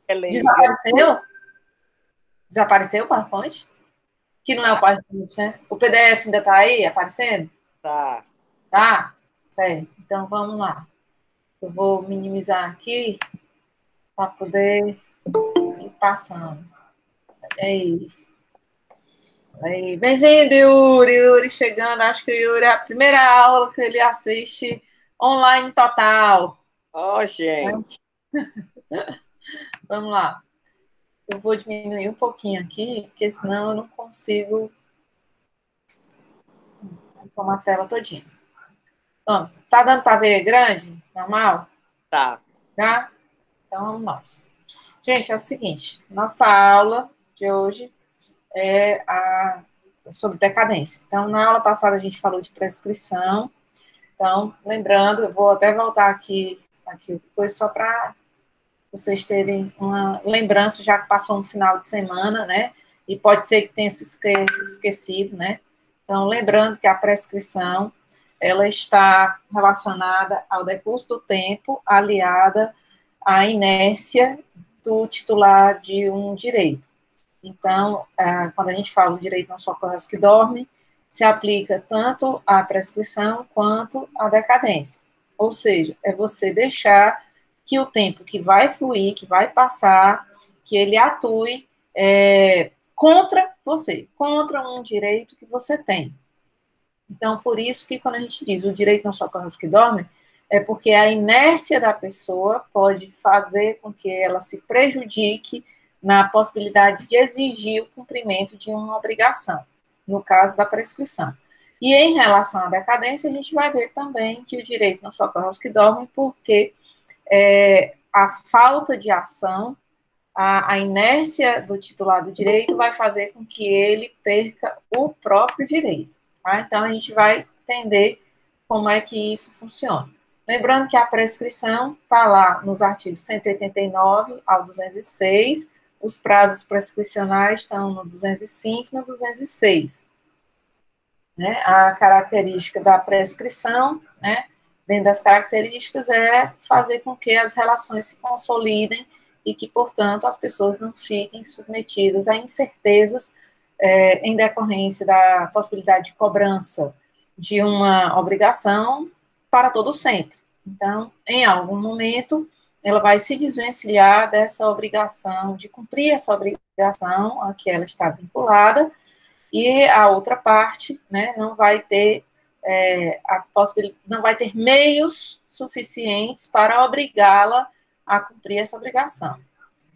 É leiga. Desapareceu? Desapareceu o PowerPoint? Que não é o Tá, PowerPoint, né? O PDF ainda está aí aparecendo? tá. Tá? Certo. Então, vamos lá. Eu vou minimizar aqui para poder ir passando. Aí, aí. Bem-vindo, Yuri. Yuri chegando. Acho que o Yuri é a primeira aula que ele assiste online total. Ó, Né? gente. Vamos lá. Eu vou diminuir um pouquinho aqui, porque senão eu não consigo tomar a tela todinha. Então, tá dando para ver grande? Normal? Tá. Tá? Então, vamos nós. Gente, é o seguinte. Nossa aula de hoje é sobre decadência. Então, na aula passada a gente falou de prescrição. Então, lembrando, eu vou até voltar aqui depois só para vocês terem uma lembrança, já que passou um final de semana, né? E pode ser que tenha se esquecido, né? Então, lembrando que a prescrição, ela está relacionada ao decurso do tempo, aliada à inércia do titular de um direito. Então, quando a gente fala o direito não socorre aos que dormem, se aplica tanto à prescrição quanto à decadência. Ou seja, é você deixar que o tempo que vai fluir, que vai passar, que ele atue contra você, contra um direito que você tem. Então, por isso que quando a gente diz o direito não socorre aos que dormem, é porque a inércia da pessoa pode fazer com que ela se prejudique na possibilidade de exigir o cumprimento de uma obrigação, no caso da prescrição. E em relação à decadência, a gente vai ver também que o direito não socorre aos que dormem, porque a falta de ação, a inércia do titular do direito vai fazer com que ele perca o próprio direito. Tá? Então, a gente vai entender como é que isso funciona. Lembrando que a prescrição está lá nos artigos 189 ao 206, os prazos prescricionais estão no 205 e no 206. Né? A característica da prescrição, né, dentro das características, é fazer com que as relações se consolidem e que, portanto, as pessoas não fiquem submetidas a incertezas em decorrência da possibilidade de cobrança de uma obrigação para todo sempre. Então, em algum momento, ela vai se desvencilhar dessa obrigação, de cumprir essa obrigação a que ela está vinculada, e a outra parte, né, não vai ter a possibilidade, não vai ter meios suficientes para obrigá-la a cumprir essa obrigação.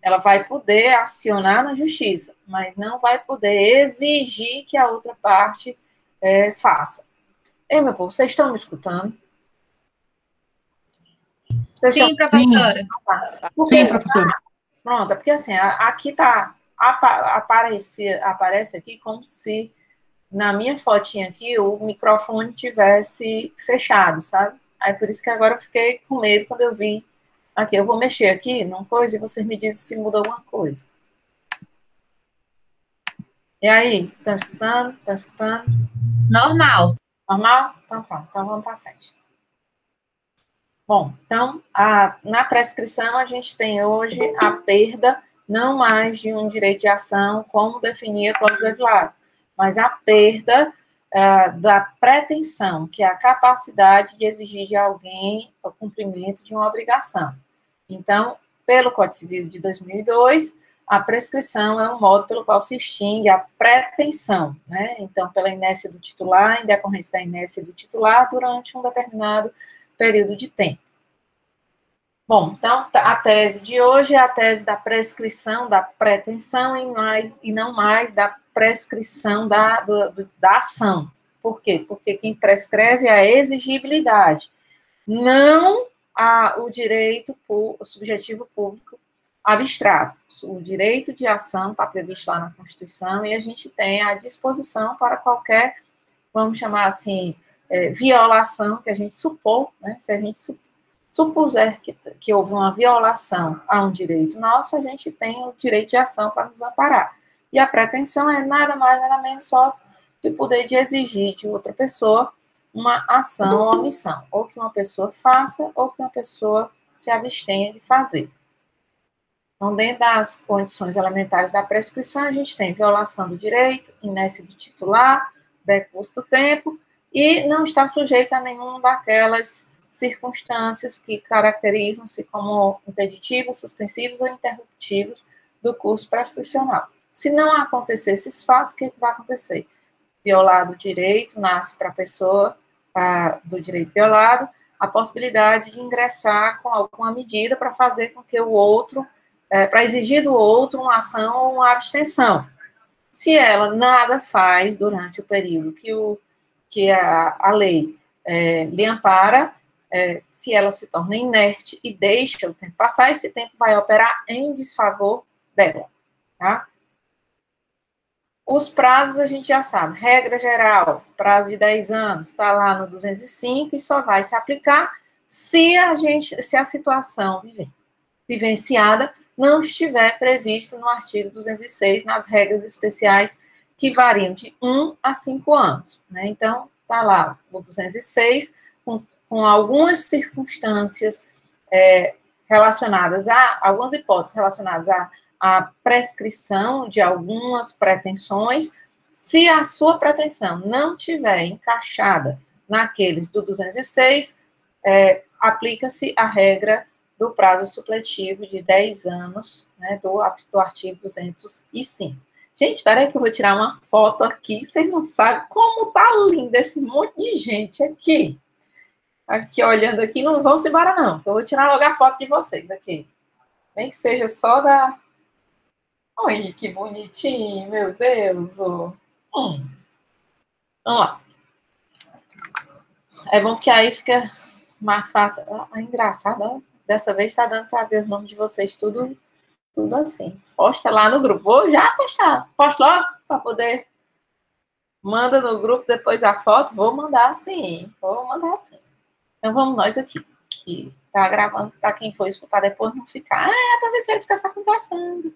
Ela vai poder acionar na justiça, mas não vai poder exigir que a outra parte faça. Ei, meu povo, vocês estão me escutando? Vocês estão... Sim, professora. Sim, professora. Pronto, é porque assim, aqui tá, aparece aqui como se na minha fotinha aqui, o microfone tivesse fechado, sabe? Aí por isso que agora eu fiquei com medo quando eu vi aqui. Eu vou mexer aqui numa coisa e vocês me dizem se muda alguma coisa. E aí, estão escutando? Estão escutando? Normal. Normal? Então pronto, então vamos para frente. Bom, então, na prescrição a gente tem hoje a perda não mais de um direito de ação, como definia Cláudio Velar, mas a perda da pretensão, que é a capacidade de exigir de alguém o cumprimento de uma obrigação. Então, pelo Código Civil de 2002, a prescrição é um modo pelo qual se extingue a pretensão, né? Então, pela inércia do titular, em decorrência da inércia do titular, durante um determinado período de tempo. Bom, então, a tese de hoje é a tese da prescrição, da pretensão e não mais da prescrição da ação. Por quê? Porque quem prescreve é a exigibilidade, não o direito o subjetivo público abstrato. O direito de ação está previsto lá na Constituição e a gente tem à disposição para qualquer, vamos chamar assim, violação que a gente supor, né? Se a gente supuser que houve uma violação a um direito nosso, a gente tem o direito de ação para nos amparar. E a pretensão é nada mais, nada menos só de poder de exigir de outra pessoa uma ação ou omissão, ou que uma pessoa faça, ou que uma pessoa se abstenha de fazer. Então, dentro das condições elementares da prescrição, a gente tem violação do direito, inércia do titular, decurso do tempo, e não está sujeito a nenhuma daquelas circunstâncias que caracterizam-se como impeditivos, suspensivos ou interruptivos do curso prescricional. Se não acontecer esses fatos, o que vai acontecer? Violado o direito, nasce para a pessoa do direito violado a possibilidade de ingressar com alguma medida para fazer com que o outro, para exigir do outro uma ação ou uma abstenção. Se ela nada faz durante o período que a lei lhe ampara, se ela se torna inerte e deixa o tempo passar, esse tempo vai operar em desfavor dela, tá? Os prazos a gente já sabe, regra geral, prazo de 10 anos, está lá no 205 e só vai se aplicar se a situação vivenciada não estiver previsto no artigo 206, nas regras especiais que variam de 1 a 5 anos, né? Então, está lá no 206, com algumas circunstâncias relacionadas algumas hipóteses relacionadas a prescrição de algumas pretensões, se a sua pretensão não tiver encaixada naqueles do 206, aplica-se a regra do prazo supletivo de 10 anos, né, do artigo 205. Gente, espera aí que eu vou tirar uma foto aqui, vocês não sabem como tá lindo esse monte de gente aqui. Aqui, olhando aqui, não vão se embora não, eu vou tirar logo a foto de vocês aqui. Nem que seja só da... Olha que bonitinho, meu Deus. Vamos lá. É bom que aí fica mais fácil. É engraçado, ó. Dessa vez está dando para ver o nome de vocês tudo assim. Posta lá no grupo. Vou já postar. Posta logo para poder... Manda no grupo depois a foto. Vou mandar sim. Então vamos nós aqui. Que tá gravando para quem for escutar depois não ficar. É para ver se ele fica só conversando.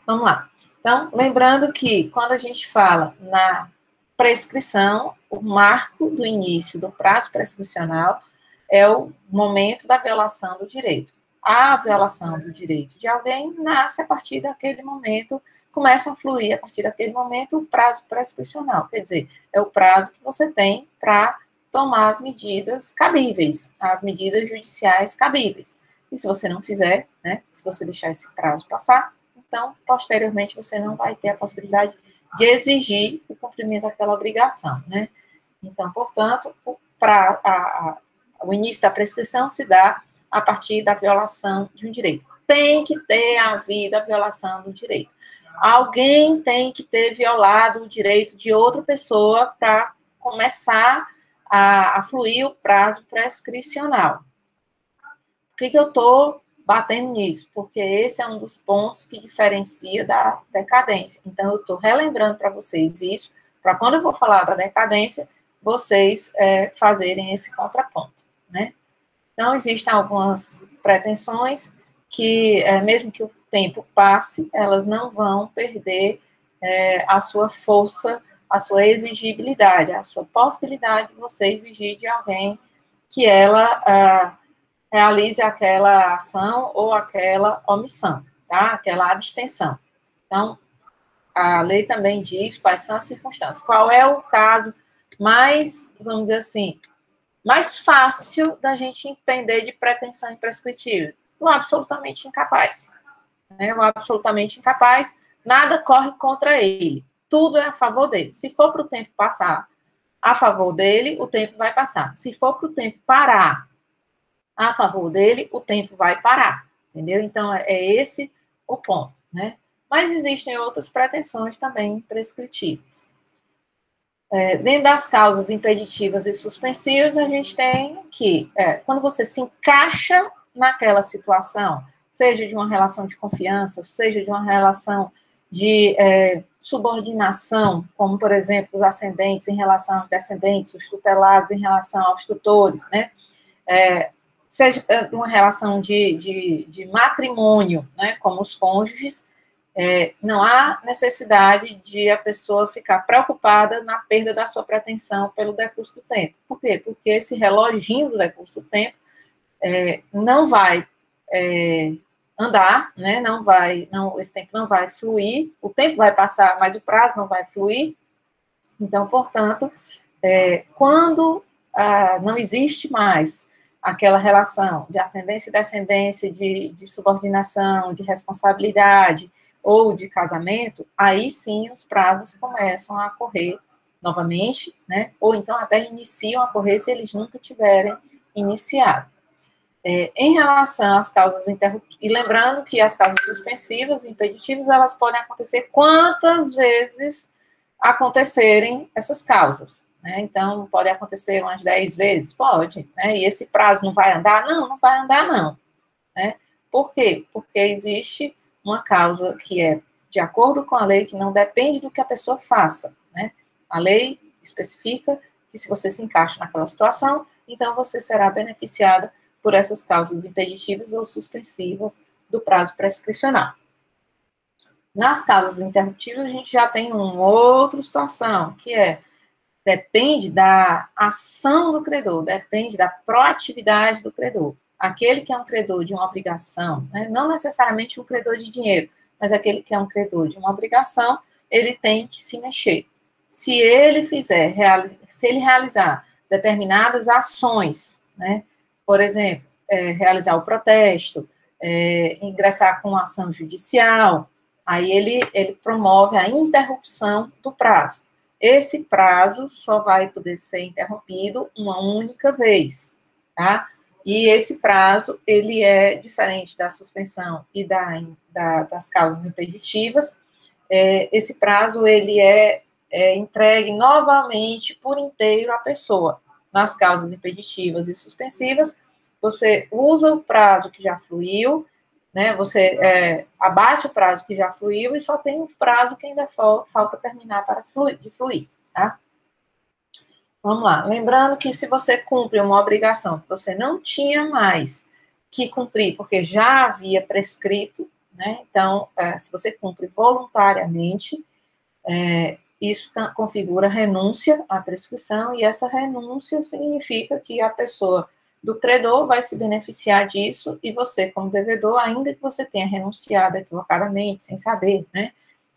Vamos lá. Então, lembrando que quando a gente fala na prescrição, o marco do início do prazo prescricional é o momento da violação do direito. A violação do direito de alguém nasce a partir daquele momento, começa a fluir a partir daquele momento o prazo prescricional. Quer dizer, é o prazo que você tem para tomar as medidas cabíveis, as medidas judiciais cabíveis. E se você não fizer, né, se você deixar esse prazo passar, então, posteriormente, você não vai ter a possibilidade de exigir o cumprimento daquela obrigação, né? Então, portanto, o início da prescrição se dá a partir da violação de um direito. Tem que ter havido a violação do direito. Alguém tem que ter violado o direito de outra pessoa para começar a fluir o prazo prescricional. Por que eu estou batendo nisso? Porque esse é um dos pontos que diferencia da decadência. Então, eu estou relembrando para vocês isso, para quando eu vou falar da decadência, vocês fazerem esse contraponto, né? Então, existem algumas pretensões que, mesmo que o tempo passe, elas não vão perder a sua força, a sua exigibilidade, a sua possibilidade de você exigir de alguém que ela realize aquela ação ou aquela omissão, tá? Aquela abstenção. Então, a lei também diz quais são as circunstâncias. Qual é o caso mais, vamos dizer assim, mais fácil da gente entender de pretensão imprescritível? O absolutamente incapaz. Né? O absolutamente incapaz, nada corre contra ele. Tudo é a favor dele. Se for para o tempo passar a favor dele, o tempo vai passar. Se for para o tempo parar a favor dele, o tempo vai parar, entendeu? Então, é esse o ponto, né? Mas existem outras pretensões também prescritíveis. Dentro das causas impeditivas e suspensivas, a gente tem que, quando você se encaixa naquela situação, seja de uma relação de confiança, seja de uma relação de subordinação, como, por exemplo, os ascendentes em relação aos descendentes, os tutelados em relação aos tutores, né? Seja uma relação de matrimônio, né, como os cônjuges, não há necessidade de a pessoa ficar preocupada na perda da sua pretensão pelo decurso do tempo. Por quê? Porque esse reloginho do decurso do tempo não vai andar, né? Esse tempo não vai fluir, o tempo vai passar, mas o prazo não vai fluir. Então, portanto, quando não existe mais aquela relação de ascendência e descendência, de subordinação, de responsabilidade ou de casamento, aí sim os prazos começam a correr novamente, né? Ou então até iniciam a correr se eles nunca tiverem iniciado. Em relação às causas interruptivas, e lembrando que as causas suspensivas e impeditivas, elas podem acontecer quantas vezes acontecerem essas causas, né? Então, pode acontecer umas 10 vezes? Pode, né? E esse prazo não vai andar? Não, não vai andar, não, né? Por quê? Porque existe uma causa que é de acordo com a lei, que não depende do que a pessoa faça, né? A lei especifica que se você se encaixa naquela situação, então você será beneficiada por essas causas impeditivas ou suspensivas do prazo prescricional. Nas causas interruptivas, a gente já tem uma outra situação, que depende da ação do credor, depende da proatividade do credor. Aquele que é um credor de uma obrigação, né, não necessariamente um credor de dinheiro, mas aquele que é um credor de uma obrigação, ele tem que se mexer. Se ele realizar determinadas ações, né, por exemplo, realizar o protesto, ingressar com ação judicial, aí ele promove a interrupção do prazo. Esse prazo só vai poder ser interrompido uma única vez, tá? E esse prazo, ele é diferente da suspensão e das causas impeditivas. Esse prazo, ele é entregue novamente por inteiro à pessoa. Nas causas impeditivas e suspensivas, você usa o prazo que já fluiu, né? Você abate o prazo que já fluiu e só tem um prazo que ainda falta terminar para fluir, tá? Vamos lá. Lembrando que se você cumpre uma obrigação que você não tinha mais que cumprir, porque já havia prescrito, né? Então, se você cumpre voluntariamente, isso configura renúncia à prescrição, e essa renúncia significa que a pessoa do credor vai se beneficiar disso, e você, como devedor, ainda que você tenha renunciado equivocadamente, sem saber, né,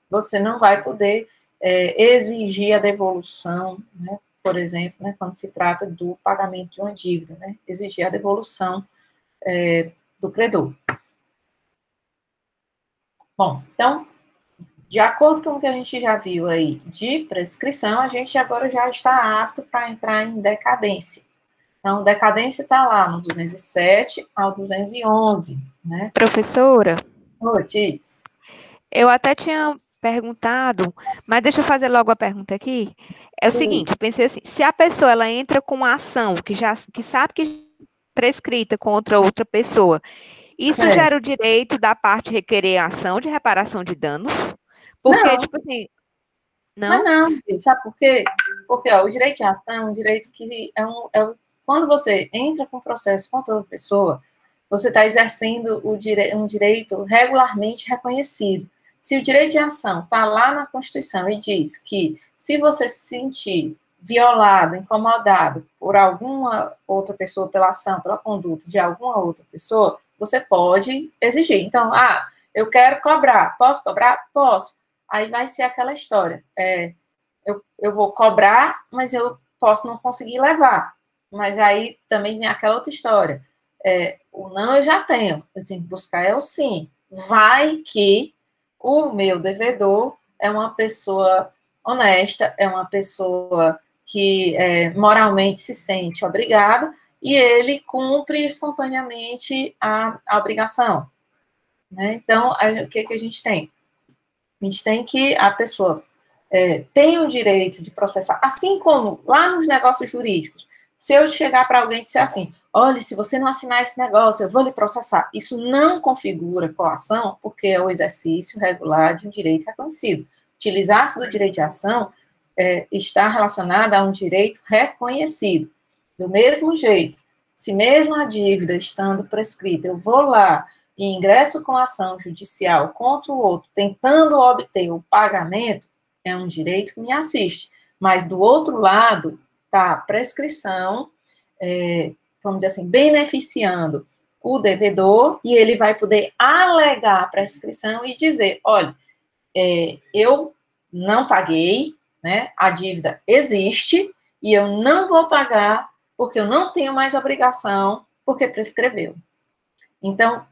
você não vai poder exigir a devolução, né, por exemplo, né, quando se trata do pagamento de uma dívida, né, exigir a devolução do credor. Bom, então, de acordo com o que a gente já viu aí de prescrição, a gente agora já está apto para entrar em decadência. Então, decadência está lá no 207 ao 211, né? Professora, Diz. eu até tinha perguntado, mas deixa eu fazer logo a pergunta aqui. É o seguinte, eu pensei assim, se a pessoa ela entra com uma ação que sabe que é prescrita contra outra pessoa, isso gera o direito da parte requerer a ação de reparação de danos? Porque, não. tipo assim, não? Mas não, sabe por quê? Porque o direito de ação é um direito que quando você entra com processo contra outra pessoa, você está exercendo um direito regularmente reconhecido. Se o direito de ação está lá na Constituição e diz que se você se sentir violado, incomodado por alguma outra pessoa, pela ação, pela conduta de alguma outra pessoa, você pode exigir. Então, eu quero cobrar. Posso cobrar? Posso. Aí vai ser aquela história. Eu vou cobrar, mas eu posso não conseguir levar. Mas aí também vem aquela outra história. O não eu já tenho. Eu tenho que buscar o sim. Vai que o meu devedor é uma pessoa honesta, é uma pessoa que moralmente se sente obrigado e ele cumpre espontaneamente a obrigação. Né? Então, o que a gente tem? A gente tem que a pessoa tem o direito de processar, assim como lá nos negócios jurídicos, se eu chegar para alguém e disser assim, olha, se você não assinar esse negócio, eu vou lhe processar. Isso não configura coação, porque é o exercício regular de um direito reconhecido. Utilizar-se do direito de ação está relacionado a um direito reconhecido. Do mesmo jeito, se mesmo a dívida estando prescrita, eu vou lá e ingresso com ação judicial contra o outro, tentando obter o pagamento, é um direito que me assiste. Mas, do outro lado, está a prescrição, vamos dizer assim, beneficiando o devedor e ele vai poder alegar a prescrição e dizer, olha, eu não paguei, né, a dívida existe e eu não vou pagar porque eu não tenho mais obrigação, porque prescreveu. Então,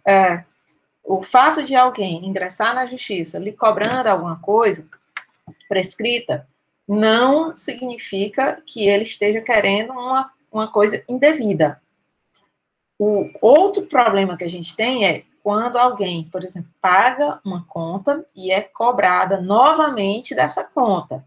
o fato de alguém ingressar na justiça lhe cobrando alguma coisa prescrita não significa que ele esteja querendo uma coisa indevida. O outro problema que a gente tem é quando alguém, por exemplo, paga uma conta e é cobrada novamente dessa conta.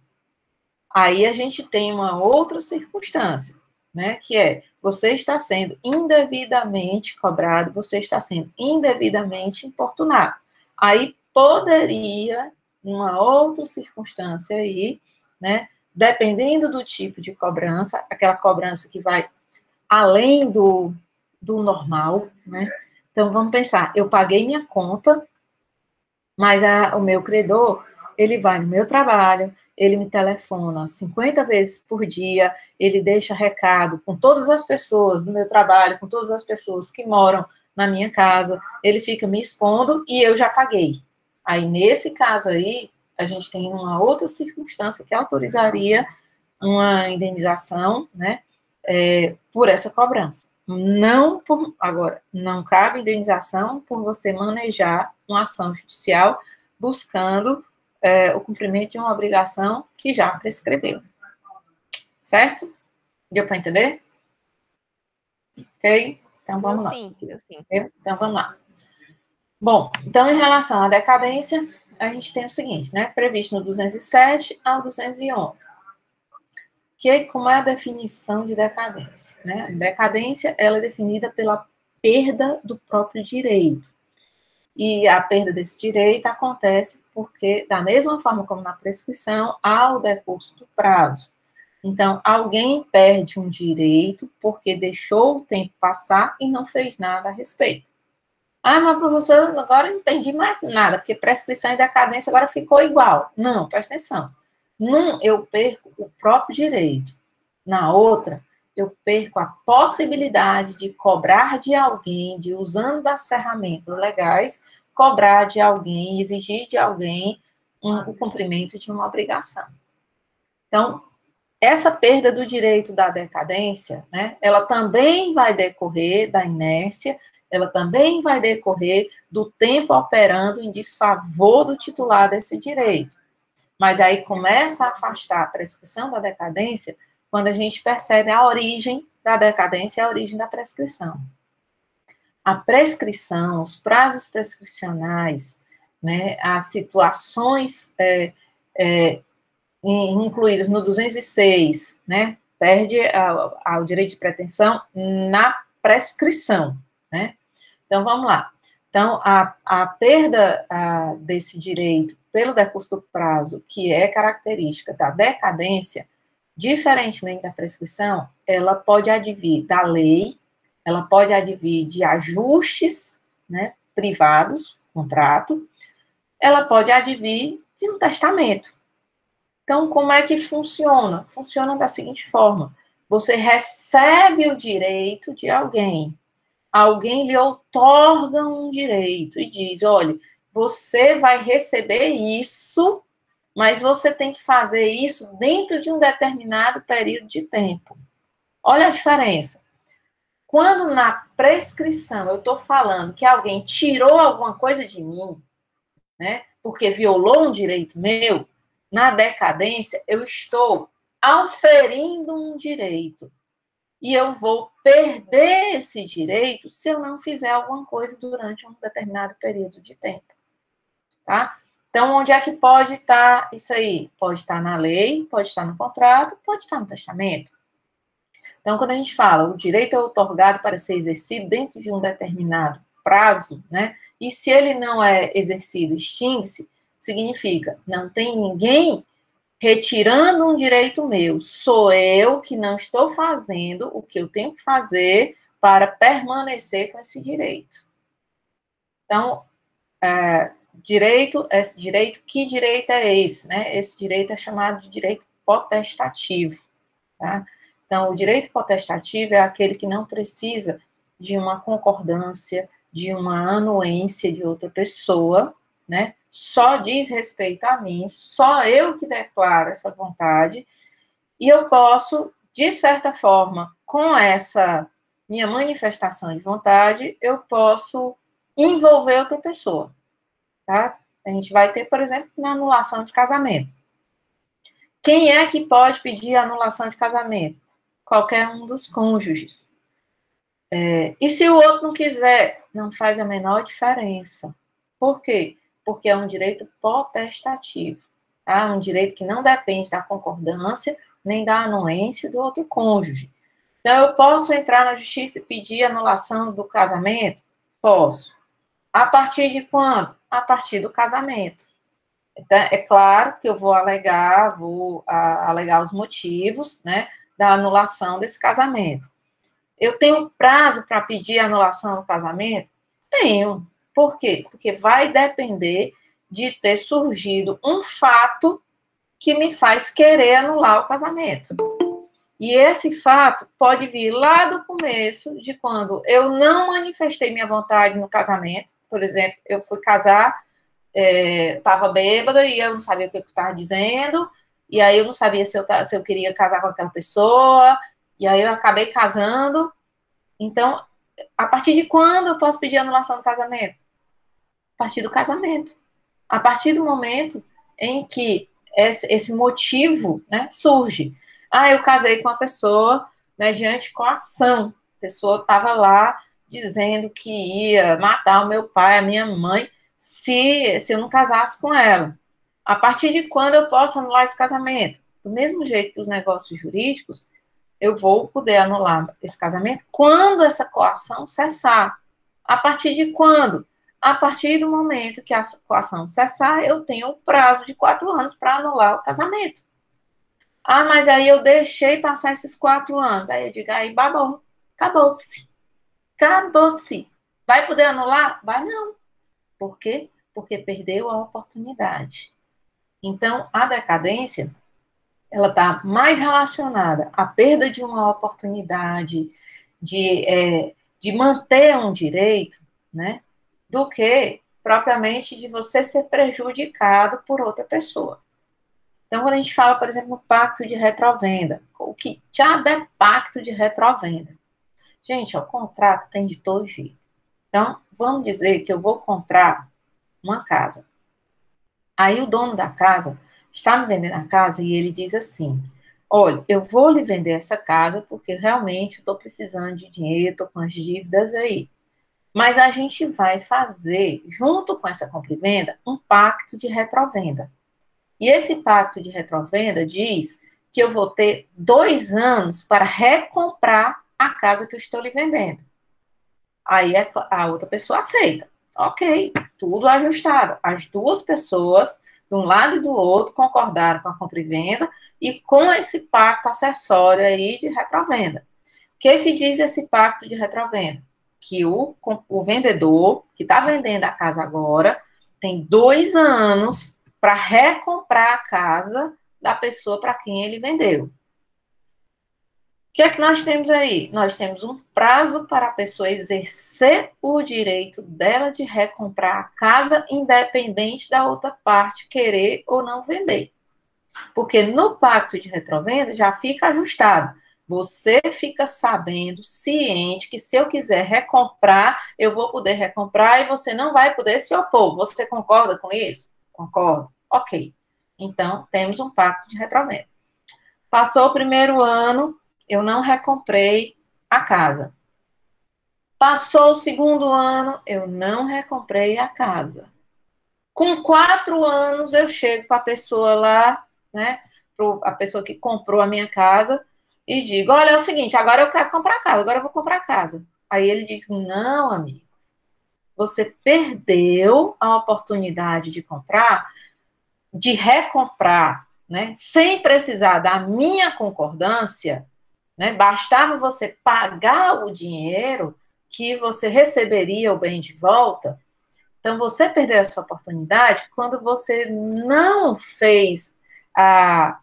Aí a gente tem uma outra circunstância, né, que é você está sendo indevidamente cobrado, você está sendo indevidamente importunado. Aí poderia, numa outra circunstância aí, né, dependendo do tipo de cobrança, aquela cobrança que vai além do normal, né? Então, vamos pensar, eu paguei minha conta, mas o meu credor, ele vai no meu trabalho, ele me telefona 50 vezes por dia, ele deixa recado com todas as pessoas do meu trabalho, com todas as pessoas que moram na minha casa, ele fica me expondo e eu já paguei. Aí, nesse caso aí, a gente tem uma outra circunstância que autorizaria uma indenização, né, por essa cobrança. Agora, não cabe indenização por você manejar uma ação judicial buscando o cumprimento de uma obrigação que já prescreveu. Certo? Deu para entender? Ok? Então, vamos lá. Sim, eu sim. Então, vamos lá. Bom, então, em relação à decadência, a gente tem o seguinte, né? Previsto no 207 ao 211. Como é a definição de decadência? Né? Decadência, ela é definida pela perda do próprio direito. E a perda desse direito acontece porque, da mesma forma como na prescrição, há o decurso do prazo. Então, alguém perde um direito porque deixou o tempo passar e não fez nada a respeito. Ah, mas professor, agora não entendi mais nada, porque prescrição e decadência agora ficou igual. Não, presta atenção. Num, eu perco o próprio direito. Na outra, eu perco a possibilidade de cobrar de alguém, de usando das ferramentas legais, cobrar de alguém, exigir de alguém o cumprimento de uma obrigação. Então, essa perda do direito da decadência, né, ela também vai decorrer da inércia, ela também vai decorrer do tempo operando em desfavor do titular desse direito. Mas aí começa a afastar a prescrição da decadência quando a gente percebe a origem da decadência e a origem da prescrição. A prescrição, os prazos prescricionais, né, as situações incluídas no 206, né, perde o direito de pretensão na prescrição, né? Então, vamos lá. Então, a perda desse direito pelo decurso do prazo, que é característica da decadência, diferentemente da prescrição, ela pode advir da lei, ela pode advir de ajustes, né, privados, contrato, ela pode advir de um testamento. Então, como é que funciona? Funciona da seguinte forma: você recebe o direito de alguém, alguém lhe outorga um direito e diz, olha, você vai receber isso, mas você tem que fazer isso dentro de um determinado período de tempo. Olha a diferença. Quando na prescrição eu estou falando que alguém tirou alguma coisa de mim, né, porque violou um direito meu, na decadência eu estou auferindo um direito. E eu vou perder esse direito se eu não fizer alguma coisa durante um determinado período de tempo. Tá? Então, onde é que pode estar isso aí? Pode estar na lei, pode estar no contrato, pode estar no testamento. Então, quando a gente fala o direito é outorgado para ser exercido dentro de um determinado prazo, né? E se ele não é exercido, extingue-se, significa não tem ninguém retirando um direito meu. Sou eu que não estou fazendo o que eu tenho que fazer para permanecer com esse direito. Então, que direito é esse? Né? Esse direito é chamado de direito potestativo. Tá? Então, o direito potestativo é aquele que não precisa de uma concordância, de uma anuência de outra pessoa, né? Só diz respeito a mim, só eu que declaro essa vontade, e eu posso, de certa forma, com essa minha manifestação de vontade, eu posso envolver outra pessoa, tá? A gente vai ter, por exemplo, na anulação de casamento. Quem é que pode pedir anulação de casamento? Qualquer um dos cônjuges. E se o outro não quiser, não faz a menor diferença. Por quê? Porque é um direito potestativo, tá? Um direito que não depende da concordância nem da anuência do outro cônjuge. Então, eu posso entrar na justiça e pedir anulação do casamento? Posso. A partir de quando? A partir do casamento. Então, é claro que eu vou alegar os motivos, né, da anulação desse casamento. Eu tenho prazo para pedir a anulação do casamento? Tenho. Por quê? Porque vai depender de ter surgido um fato que me faz querer anular o casamento. E esse fato pode vir lá do começo, de quando eu não manifestei minha vontade no casamento. Por exemplo, eu fui casar, estava bêbada e eu não sabia o que eu estava dizendo, e aí eu não sabia se eu queria casar com aquela pessoa, e aí eu acabei casando. Então, a partir de quando eu posso pedir anulação do casamento? A partir do casamento. A partir do momento em que esse motivo, né, surge. Eu casei com uma pessoa mediante coação. A pessoa estava lá dizendo que ia matar o meu pai, a minha mãe, se eu não casasse com ela. A partir de quando eu posso anular esse casamento? Do mesmo jeito que os negócios jurídicos, eu vou poder anular esse casamento quando essa coação cessar. A partir de quando? A partir do momento que a coação cessar, eu tenho o prazo de 4 anos para anular o casamento. Mas aí eu deixei passar esses 4 anos. Aí eu digo, aí babou, acabou-se. Acabou-se. Vai poder anular? Vai não. Por quê? Porque perdeu a oportunidade. Então, a decadência, ela está mais relacionada à perda de uma oportunidade, de manter um direito, né, do que propriamente de você ser prejudicado por outra pessoa. Então, quando a gente fala, por exemplo, no pacto de retrovenda, o que diabo é pacto de retrovenda? Gente, o contrato tem de todo jeito. Então, vamos dizer que eu vou comprar uma casa. Aí o dono da casa está me vendendo a casa e ele diz assim, olha, eu vou lhe vender essa casa porque realmente estou precisando de dinheiro, estou com as dívidas aí. Mas a gente vai fazer, junto com essa compra e venda, um pacto de retrovenda. E esse pacto de retrovenda diz que eu vou ter 2 anos para recomprar a casa que eu estou lhe vendendo. Aí a outra pessoa aceita. Ok, tudo ajustado. As duas pessoas, de um lado e do outro, concordaram com a compra e venda e com esse pacto acessório aí de retrovenda. O que diz esse pacto de retrovenda? Que o vendedor, que está vendendo a casa agora, tem 2 anos para recomprar a casa da pessoa para quem ele vendeu. O que é que nós temos aí? Nós temos um prazo para a pessoa exercer o direito dela de recomprar a casa, independente da outra parte querer ou não vender. Porque no pacto de retrovenda já fica ajustado. Você fica sabendo, ciente, que se eu quiser recomprar, eu vou poder recomprar e você não vai poder se opor. Você concorda com isso? Concordo. Ok. Então, temos um pacto de retrovenda. Passou o primeiro ano, eu não recomprei a casa. Passou o segundo ano, eu não recomprei a casa. Com 4 anos, eu chego para a pessoa lá, né, a pessoa que comprou a minha casa, e digo, olha, é o seguinte, agora eu quero comprar a casa, agora eu vou comprar a casa. Aí ele diz, não, amigo, você perdeu a oportunidade de comprar, de recomprar, né, sem precisar da minha concordância, né, bastava você pagar o dinheiro que você receberia o bem de volta. Então, você perdeu essa oportunidade quando você não fez a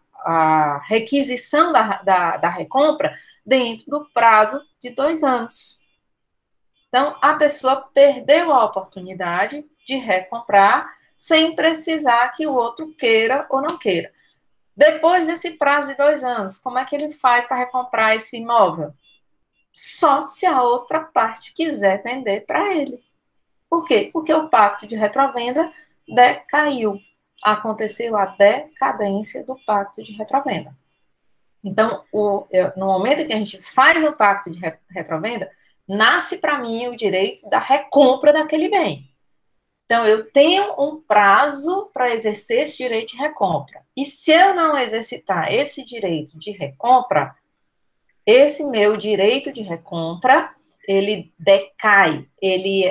requisição da recompra dentro do prazo de 2 anos. Então, a pessoa perdeu a oportunidade de recomprar sem precisar que o outro queira ou não queira. Depois desse prazo de 2 anos, como é que ele faz para recomprar esse imóvel? Só se a outra parte quiser vender para ele. Por quê? Porque o pacto de retrovenda decaiu. Aconteceu a decadência do pacto de retrovenda. Então, no momento em que a gente faz o pacto de retrovenda, nasce para mim o direito da recompra daquele bem. Então, eu tenho um prazo para exercer esse direito de recompra. E se eu não exercitar esse direito de recompra, esse meu direito de recompra, ele decai, ele,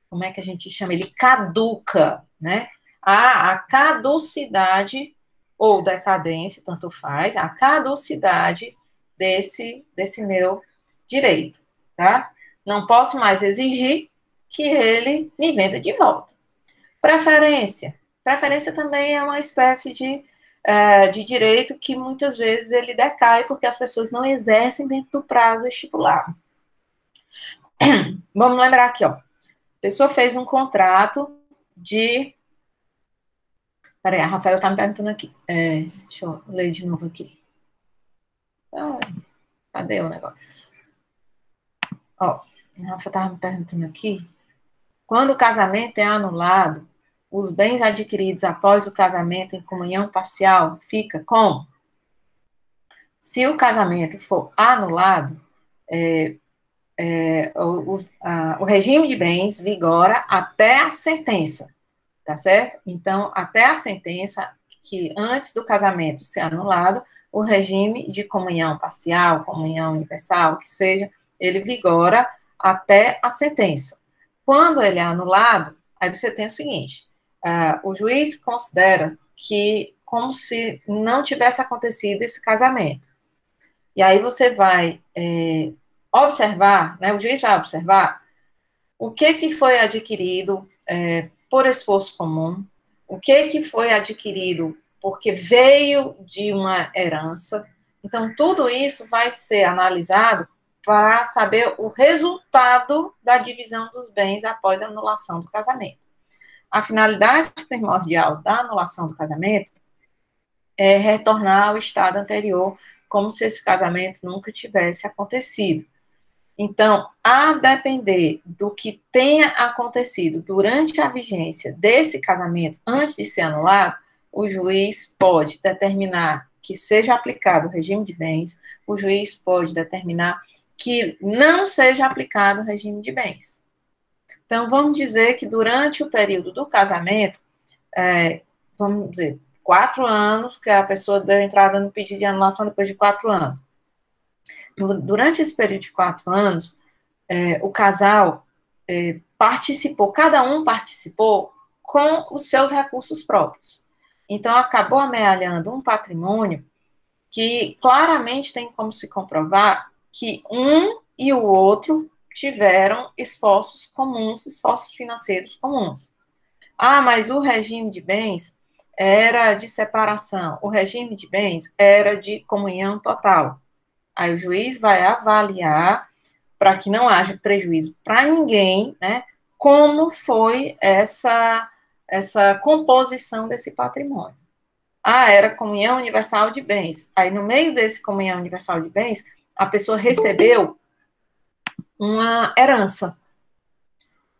como é que a gente chama? Ele caduca, né? A caducidade ou decadência, tanto faz, a caducidade desse meu direito, tá? Não posso mais exigir que ele me venda de volta. Preferência. Preferência também é uma espécie de direito que muitas vezes ele decai porque as pessoas não exercem dentro do prazo estipulado. Vamos lembrar aqui, ó. A pessoa fez um contrato de... Peraí, a Rafaela está me perguntando aqui. Deixa eu ler de novo aqui. Cadê o negócio? Ó, a Rafaela estava me perguntando aqui. Quando o casamento é anulado, os bens adquiridos após o casamento em comunhão parcial fica como? Se o casamento for anulado, o regime de bens vigora até a sentença, tá certo? Então, até a sentença, que antes do casamento ser anulado, o regime de comunhão parcial, comunhão universal, que seja, ele vigora até a sentença. Quando ele é anulado, aí você tem o seguinte, o juiz considera que como se não tivesse acontecido esse casamento. E aí você vai observar, né, o juiz vai observar o que foi adquirido por esforço comum, o que foi adquirido porque veio de uma herança. Então, tudo isso vai ser analisado para saber o resultado da divisão dos bens após a anulação do casamento. A finalidade primordial da anulação do casamento é retornar ao estado anterior, como se esse casamento nunca tivesse acontecido. Então, a depender do que tenha acontecido durante a vigência desse casamento, antes de ser anulado, o juiz pode determinar que seja aplicado o regime de bens, o juiz pode determinar que não seja aplicado o regime de bens. Então, vamos dizer que durante o período do casamento, vamos dizer, 4 anos, que a pessoa deu entrada no pedido de anulação depois de 4 anos. Durante esse período de 4 anos, o casal participou, cada um participou com os seus recursos próprios. Então, acabou amealhando um patrimônio que claramente tem como se comprovar que um e o outro tiveram esforços comuns, esforços financeiros comuns. Mas o regime de bens era de separação, o regime de bens era de comunhão total. Aí o juiz vai avaliar, para que não haja prejuízo para ninguém, né, como foi essa composição desse patrimônio. Era comunhão universal de bens. Aí, no meio desse comunhão universal de bens, a pessoa recebeu uma herança.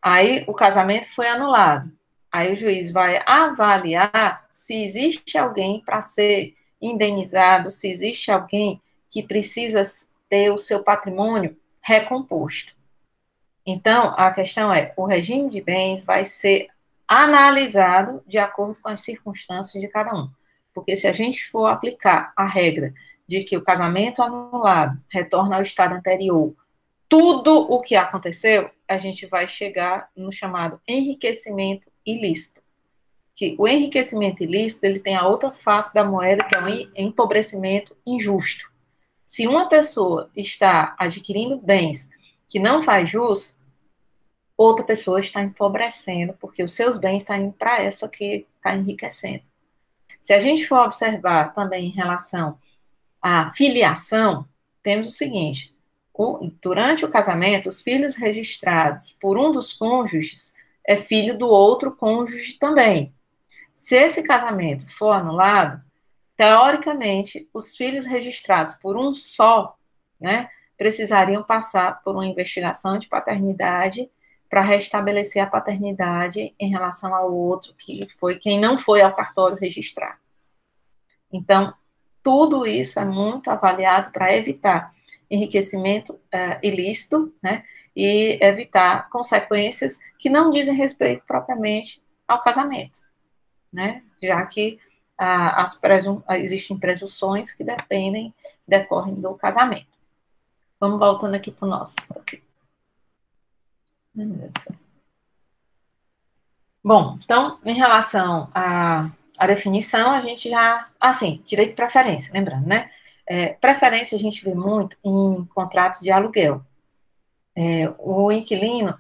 Aí, o casamento foi anulado. Aí, o juiz vai avaliar se existe alguém para ser indenizado, se existe alguém que precisa ter o seu patrimônio recomposto. Então, a questão é, o regime de bens vai ser analisado de acordo com as circunstâncias de cada um. Porque se a gente for aplicar a regra de que o casamento anulado retorna ao estado anterior, tudo o que aconteceu, a gente vai chegar no chamado enriquecimento ilícito. Que o enriquecimento ilícito, ele tem a outra face da moeda, que é o empobrecimento injusto. Se uma pessoa está adquirindo bens que não faz jus, outra pessoa está empobrecendo, porque os seus bens estão indo para essa que está enriquecendo. Se a gente for observar também em relação à filiação, temos o seguinte, durante o casamento, os filhos registrados por um dos cônjuges é filho do outro cônjuge também. Se esse casamento for anulado, teoricamente, os filhos registrados por um só, né, precisariam passar por uma investigação de paternidade para restabelecer a paternidade em relação ao outro, que foi quem não foi ao cartório registrar. Então, tudo isso é muito avaliado para evitar enriquecimento ilícito, né, e evitar consequências que não dizem respeito propriamente ao casamento, né, já que existem presunções que decorrem do casamento. Vamos voltando aqui para o nosso. Bom, então, em relação à definição, a gente já... Assim, direito de preferência, lembrando, né? Preferência a gente vê muito em contratos de aluguel. O inquilino,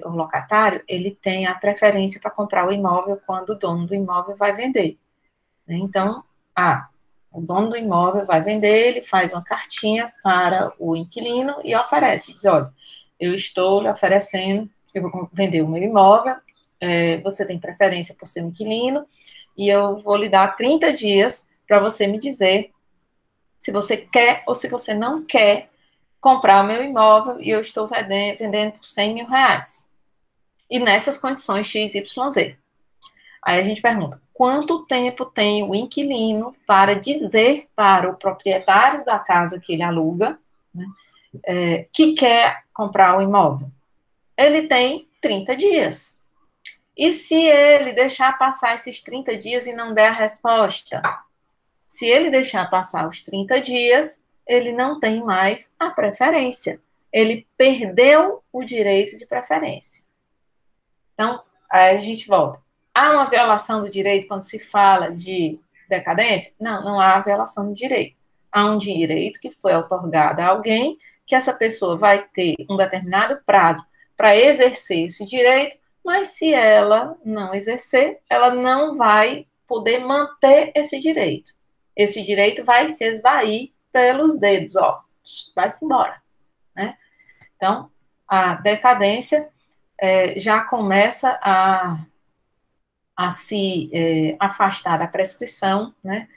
o locatário, ele tem a preferência para comprar o imóvel quando o dono do imóvel vai vender. Né? Então, o dono do imóvel vai vender, ele faz uma cartinha para o inquilino e oferece, diz, olha, eu estou lhe oferecendo, eu vou vender o meu imóvel, você tem preferência por ser um inquilino, e eu vou lhe dar 30 dias para você me dizer se você quer ou se você não quer comprar o meu imóvel e eu estou vendendo por 100 mil reais. E nessas condições XYZ. Aí a gente pergunta, quanto tempo tem o inquilino para dizer para o proprietário da casa que ele aluga, né, que quer comprar o imóvel? Ele tem 30 dias. E se ele deixar passar esses 30 dias e não der a resposta? Se ele deixar passar os 30 dias, ele não tem mais a preferência. Ele perdeu o direito de preferência. Então, aí a gente volta. Há uma violação do direito quando se fala de decadência? Não, não há violação do direito. Há um direito que foi outorgado a alguém, que essa pessoa vai ter um determinado prazo para exercer esse direito, mas se ela não exercer, ela não vai poder manter esse direito. Esse direito vai se esvair pelos dedos, ó, vai-se embora, né? Então, a decadência já começa a se afastar da prescrição, né,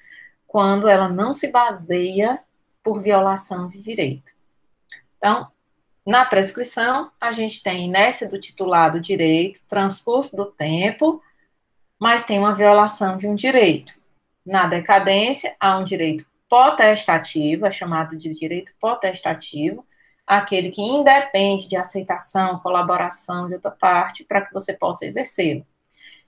quando ela não se baseia por violação de direito. Então, na prescrição, a gente tem inércia do titular do direito, transcurso do tempo, mas tem uma violação de um direito. Na decadência, há um direito potestativo, é chamado de direito potestativo, aquele que independe de aceitação, colaboração de outra parte para que você possa exercê-lo,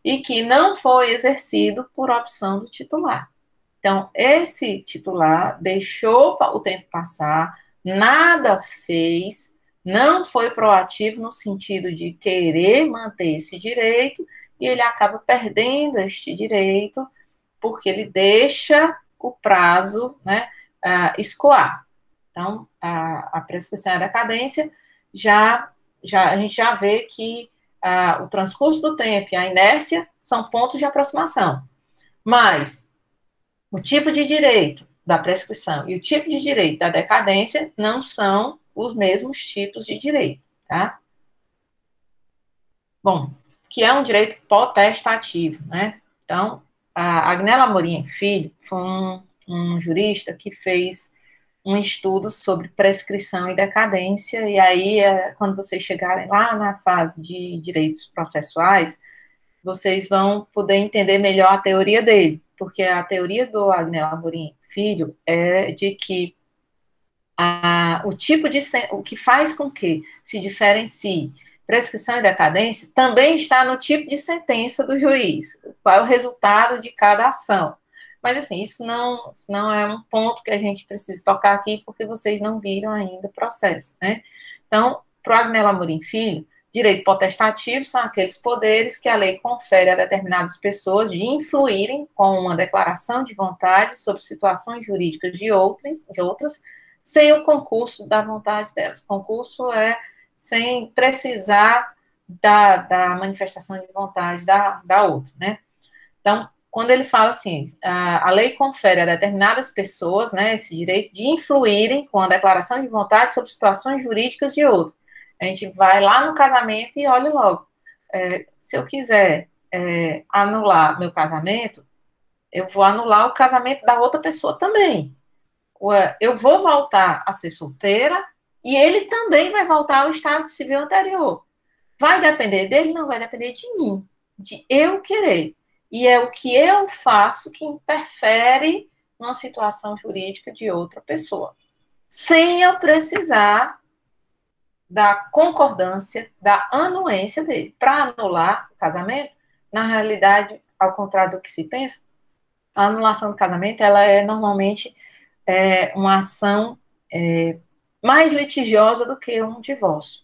e que não foi exercido por opção do titular. Então, esse titular deixou o tempo passar, nada fez, não foi proativo no sentido de querer manter esse direito, e ele acaba perdendo este direito, porque ele deixa o prazo, né, escoar. Então, a prescrição e a decadência, a gente já vê que o transcurso do tempo e a inércia são pontos de aproximação. Mas o tipo de direito da prescrição e o tipo de direito da decadência não são os mesmos tipos de direito, tá? Bom, que é um direito potestativo, né? Então, a Agnella Amorim Filho foi um jurista que fez um estudo sobre prescrição e decadência, e aí, quando vocês chegarem lá na fase de direitos processuais, vocês vão poder entender melhor a teoria dele, porque a teoria do Agnella Amorim Filho é de que o que faz com que se diferencie prescrição e decadência também está no tipo de sentença do juiz, qual é o resultado de cada ação. Mas, assim, isso não é um ponto que a gente precisa tocar aqui, porque vocês não viram ainda o processo, né? Então, para o Agnella Amorim Filho, direito potestativo são aqueles poderes que a lei confere a determinadas pessoas de influírem com uma declaração de vontade sobre situações jurídicas de outras, sem o concurso da vontade delas. O concurso é sem precisar da manifestação de vontade da outra, né? Então, quando ele fala assim, a lei confere a determinadas pessoas, né, esse direito de influírem com a declaração de vontade sobre situações jurídicas de outro. A gente vai lá no casamento e olha logo. Se eu quiser anular meu casamento, eu vou anular o casamento da outra pessoa também. Eu vou voltar a ser solteira e ele também vai voltar ao estado civil anterior. Vai depender dele? Não vai depender de mim, de eu querer. E é o que eu faço que interfere numa situação jurídica de outra pessoa. Sem eu precisar da concordância, da anuência dele. Para anular o casamento, na realidade, ao contrário do que se pensa, a anulação do casamento, ela é normalmente uma ação mais litigiosa do que um divórcio.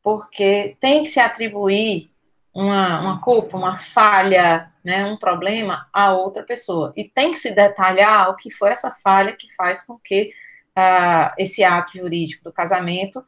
Porque tem que se atribuir uma culpa, uma falha, né, um problema a outra pessoa. E tem que se detalhar o que foi essa falha que faz com que esse ato jurídico do casamento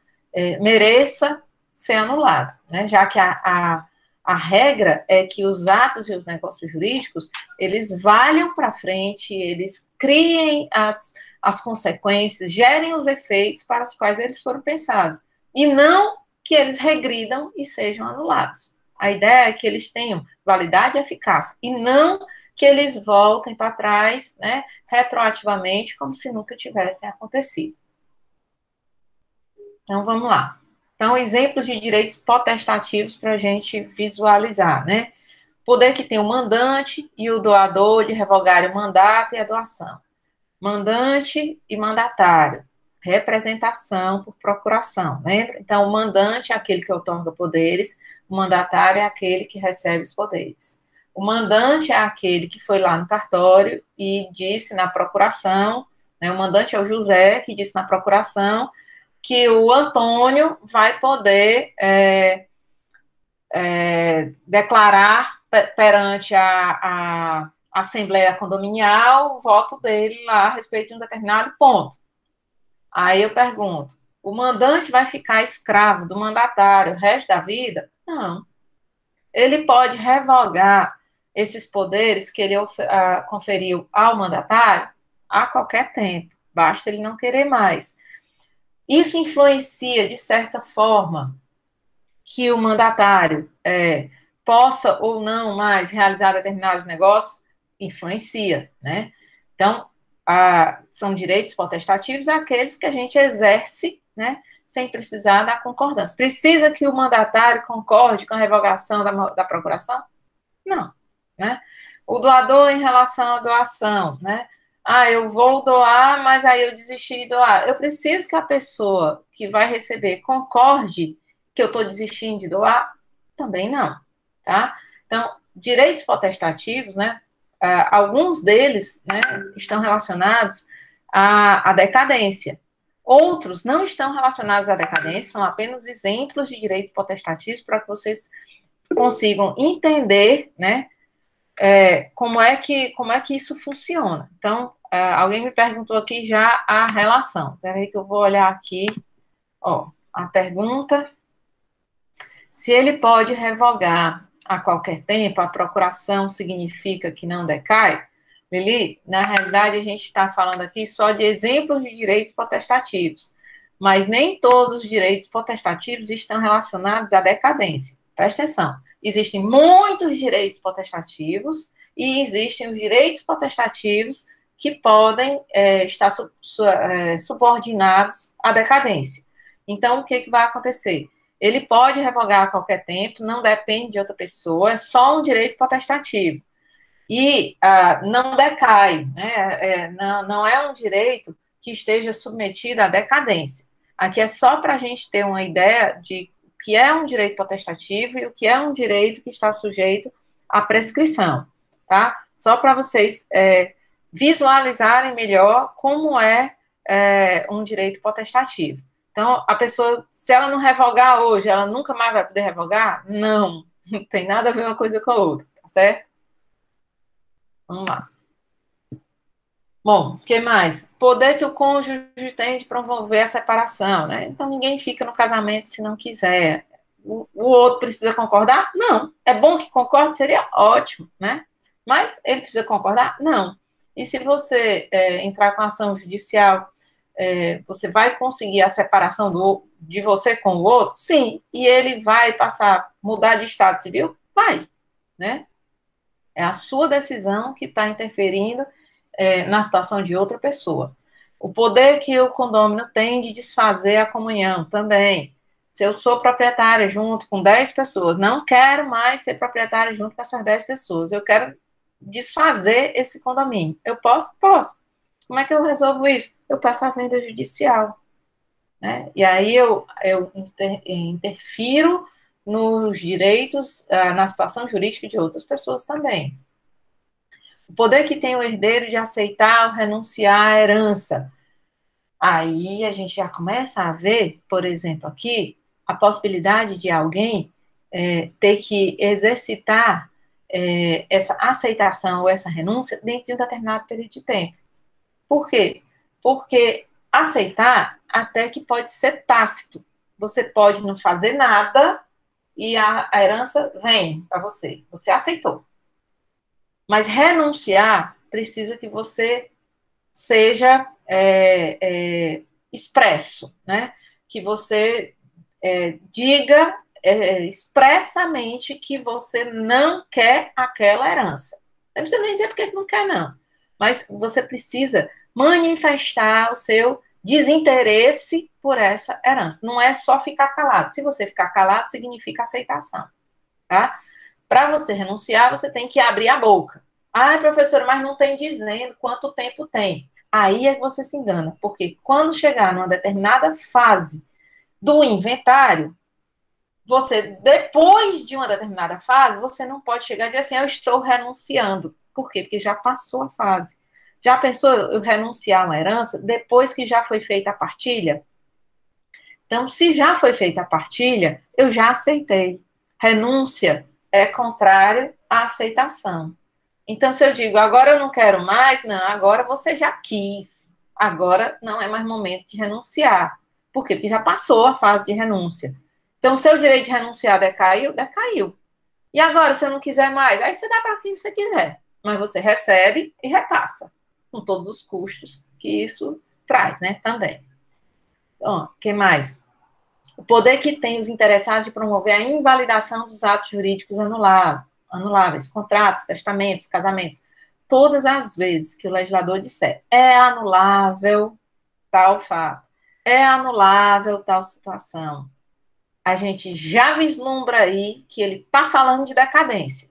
mereça ser anulado, né? Já que a regra é que os atos e os negócios jurídicos, eles valham para frente, eles criem as consequências, gerem os efeitos para os quais eles foram pensados, e não que eles regridam e sejam anulados. A ideia é que eles tenham validade e eficácia, e não que eles voltem para trás, né, retroativamente, como se nunca tivessem acontecido. Então, vamos lá. Então, exemplos de direitos potestativos para a gente visualizar, né? Poder que tem o mandante e o doador de revogarem o mandato e a doação. Mandante e mandatário. Representação por procuração, lembra? Então, o mandante é aquele que outorga poderes, o mandatário é aquele que recebe os poderes. O mandante é aquele que foi lá no cartório e disse na procuração, né, o mandante é o José, que disse na procuração que o Antônio vai poder declarar perante a Assembleia Condominial o voto dele lá a respeito de um determinado ponto. Aí eu pergunto, o mandante vai ficar escravo do mandatário o resto da vida? Não. Ele pode revogar esses poderes que ele conferiu ao mandatário a qualquer tempo, basta ele não querer mais. Isso influencia, de certa forma, que o mandatário possa ou não mais realizar determinados negócios? Influencia, né? Então, são direitos potestativos aqueles que a gente exerce, né, sem precisar da concordância. Precisa que o mandatário concorde com a revogação da procuração? Não, né? O doador em relação à doação, né? Eu vou doar, mas aí eu desisti de doar. Eu preciso que a pessoa que vai receber concorde que eu estou desistindo de doar? Também não, tá? Então, direitos potestativos, né? Alguns deles, né, estão relacionados à decadência. Outros não estão relacionados à decadência, são apenas exemplos de direitos potestativos para que vocês consigam entender, né, como é que isso funciona. Então, alguém me perguntou aqui já a relação. Espera aí que eu vou olhar aqui. A pergunta: se ele pode revogar a qualquer tempo, a procuração significa que não decai? Lili, na realidade, a gente está falando aqui só de exemplos de direitos potestativos, mas nem todos os direitos potestativos estão relacionados à decadência. Presta atenção. Existem muitos direitos potestativos e existem os direitos potestativos que podem estar subordinados à decadência. Então, o que vai acontecer? Ele pode revogar a qualquer tempo, não depende de outra pessoa, é só um direito potestativo. E não decai, né? Não é um direito que esteja submetido à decadência. Aqui é só para a gente ter uma ideia de o que é um direito potestativo e o que é um direito que está sujeito à prescrição, tá? Só para vocês visualizarem melhor como é um direito potestativo. Então, a pessoa, se ela não revogar hoje, ela nunca mais vai poder revogar? Não tem nada a ver uma coisa com a outra, tá certo? Vamos lá. Bom, o que mais? Poder que o cônjuge tem de promover a separação, né? Então, ninguém fica no casamento se não quiser. O outro precisa concordar? Não. É bom que concorde? Seria ótimo, né? Mas ele precisa concordar? Não. E se você entrar com ação judicial, você vai conseguir a separação de você com o outro? Sim. E ele vai mudar de estado civil? Vai, né? É a sua decisão que está interferindo na situação de outra pessoa. O poder que o condômino tem de desfazer a comunhão também. Se eu sou proprietária junto com 10 pessoas, não quero mais ser proprietária junto com essas 10 pessoas, eu quero desfazer esse condomínio. Eu posso? Posso. Como é que eu resolvo isso? Eu passo a venda judicial. Né? E aí eu interfiro nos direitos, na situação jurídica de outras pessoas também. O poder que tem o herdeiro de aceitar ou renunciar à herança. Aí a gente já começa a ver, por exemplo, aqui, a possibilidade de alguém ter que exercitar essa aceitação ou essa renúncia dentro de um determinado período de tempo. Por quê? Porque aceitar até que pode ser tácito. Você pode não fazer nada e a herança vem para você. Você aceitou. Mas renunciar precisa que você seja expresso, né? Que você diga expressamente que você não quer aquela herança. Não precisa nem dizer porque não quer, não. Mas você precisa manifestar o seu desinteresse por essa herança. Não é só ficar calado. Se você ficar calado, significa aceitação, tá? Para você renunciar, você tem que abrir a boca. Ah, professora, mas não tem dizendo quanto tempo tem. Aí é que você se engana, porque quando chegar numa determinada fase do inventário, depois de uma determinada fase, você não pode chegar e dizer assim, eu estou renunciando. Por quê? Porque já passou a fase. Já pensou eu renunciar a uma herança depois que já foi feita a partilha? Então, se já foi feita a partilha, eu já aceitei. Renúncia é contrário à aceitação. Então, se eu digo, agora eu não quero mais, não, agora você já quis. Agora não é mais momento de renunciar. Por quê? Porque já passou a fase de renúncia. Então, o seu direito de renunciar decaiu? Decaiu. E agora, se eu não quiser mais, aí você dá para quem você quiser. Mas você recebe e repassa, com todos os custos que isso traz, né, também. Então, o que mais? O poder que tem os interessados de promover a invalidação dos atos jurídicos anuláveis, contratos, testamentos, casamentos. Todas as vezes que o legislador disser é anulável tal fato, é anulável tal situação, a gente já vislumbra aí que ele está falando de decadência.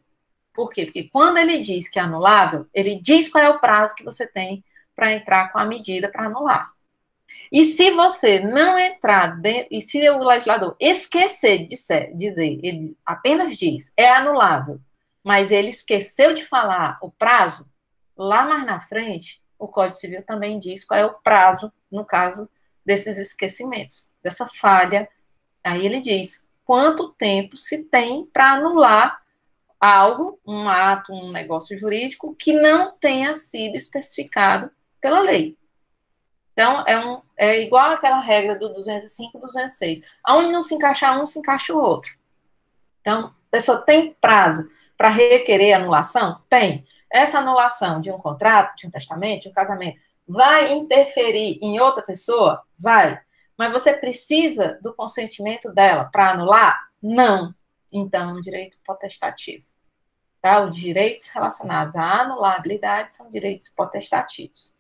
Por quê? Porque quando ele diz que é anulável, ele diz qual é o prazo que você tem para entrar com a medida para anular. E se você não entrar dentro, e se o legislador esquecer de dizer, ele apenas diz, é anulável, mas ele esqueceu de falar o prazo, lá mais na frente, o Código Civil também diz qual é o prazo, no caso desses esquecimentos, dessa falha. Aí ele diz quanto tempo se tem para anular algo, um ato, um negócio jurídico que não tenha sido especificado pela lei. Então, é igual aquela regra do 205 e 206. Aonde não se encaixa um, se encaixa o outro. Então, a pessoa tem prazo para requerer anulação? Tem. Essa anulação de um contrato, de um testamento, de um casamento, vai interferir em outra pessoa? Vai. Mas você precisa do consentimento dela para anular? Não. Então, é um direito potestativo. Tá? Os direitos relacionados à anulabilidade são direitos potestativos.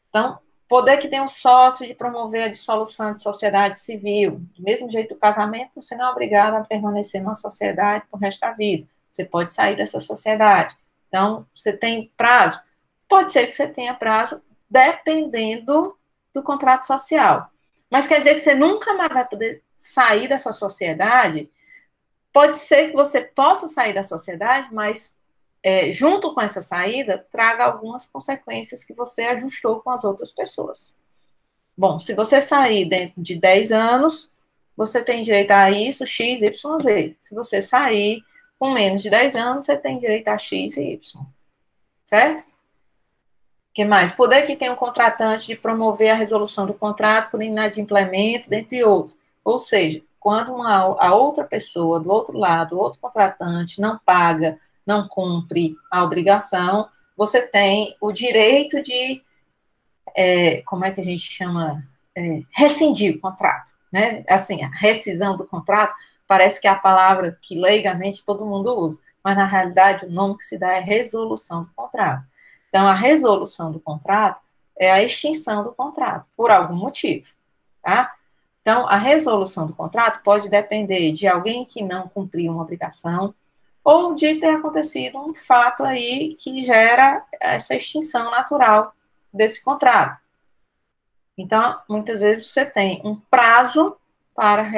Então, poder que tem um sócio de promover a dissolução de sociedade civil. Do mesmo jeito do casamento, você não é obrigado a permanecer numa sociedade por resto da vida. Você pode sair dessa sociedade. Então, você tem prazo? Pode ser que você tenha prazo dependendo do contrato social. Mas quer dizer que você nunca mais vai poder sair dessa sociedade? Pode ser que você possa sair da sociedade, mas junto com essa saída, traga algumas consequências que você ajustou com as outras pessoas. Bom, se você sair dentro de 10 anos, você tem direito a isso, X, Y, Z. Se você sair com menos de 10 anos, você tem direito a X e Y. Certo? O que mais? Poder que tem um contratante de promover a resolução do contrato por inadimplemento, dentre outros. Ou seja, quando a outra pessoa, do outro lado, o outro contratante, não paga não cumpre a obrigação, você tem o direito de, como é que a gente chama? Rescindir o contrato, né? Assim, a rescisão do contrato parece que é a palavra que leigamente todo mundo usa, mas na realidade o nome que se dá é resolução do contrato. Então, a resolução do contrato é a extinção do contrato, por algum motivo, tá? Então, a resolução do contrato pode depender de alguém que não cumpriu uma obrigação ou de ter acontecido um fato aí que gera essa extinção natural desse contrato. Então, muitas vezes você tem um prazo para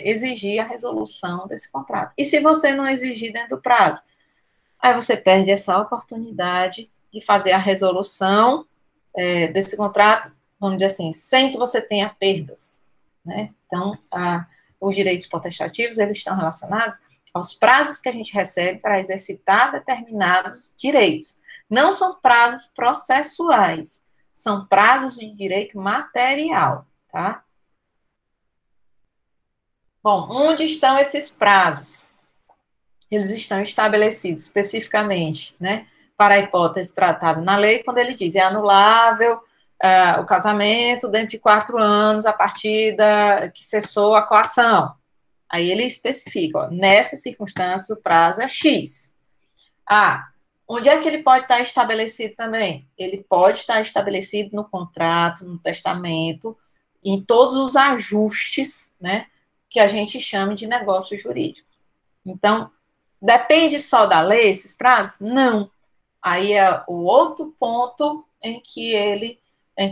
exigir a resolução desse contrato. E se você não exigir dentro do prazo, aí você perde essa oportunidade de fazer a resolução desse contrato, vamos dizer assim, sem que você tenha perdas, né? Então, os direitos potestativos, eles estão relacionados aos prazos que a gente recebe para exercitar determinados direitos. Não são prazos processuais, são prazos de direito material, tá? Bom, onde estão esses prazos? Eles estão estabelecidos especificamente, né, para a hipótese tratada na lei, quando ele diz é anulável o casamento dentro de 4 anos a partir que cessou a coação. Aí ele especifica, ó, nessa circunstância o prazo é X. Onde é que ele pode estar estabelecido também? Ele pode estar estabelecido no contrato, no testamento, em todos os ajustes, né, que a gente chama de negócio jurídico. Então, depende só da lei esses prazos? Não. Aí é o outro ponto em que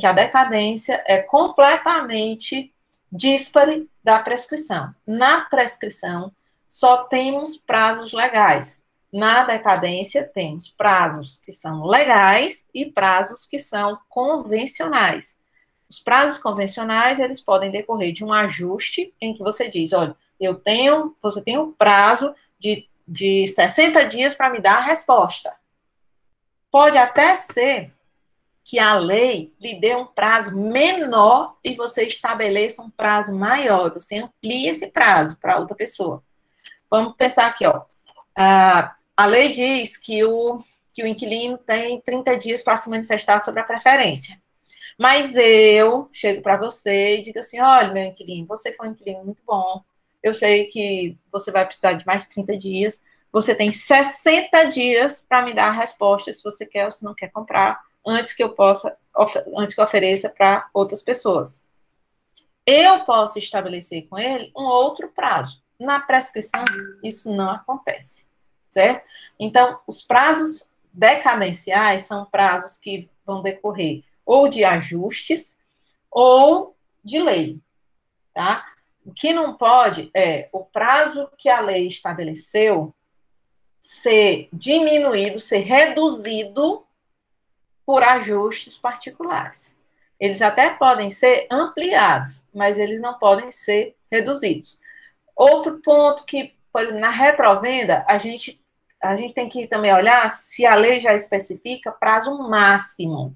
a decadência é completamente díspare da prescrição. Na prescrição, só temos prazos legais. Na decadência, temos prazos que são legais e prazos que são convencionais. Os prazos convencionais, eles podem decorrer de um ajuste em que você diz, olha, você tem um prazo de 60 dias para me dar a resposta. Pode até ser que a lei lhe dê um prazo menor e você estabeleça um prazo maior, você amplie esse prazo para outra pessoa. Vamos pensar aqui, ó. A lei diz que o inquilino tem 30 dias para se manifestar sobre a preferência. Mas eu chego para você e digo assim, olha, meu inquilino, você foi um inquilino muito bom, eu sei que você vai precisar de mais de 30 dias, você tem 60 dias para me dar a resposta se você quer ou se não quer comprar, antes que eu ofereça para outras pessoas. Eu posso estabelecer com ele um outro prazo. Na prescrição, isso não acontece, certo? Então, os prazos decadenciais são prazos que vão decorrer ou de ajustes ou de lei, tá? O que não pode é o prazo que a lei estabeleceu ser diminuído, ser reduzido por ajustes particulares. Eles até podem ser ampliados, mas eles não podem ser reduzidos. Outro ponto que, por exemplo, na retrovenda, a gente tem que também olhar se a lei já especifica prazo máximo.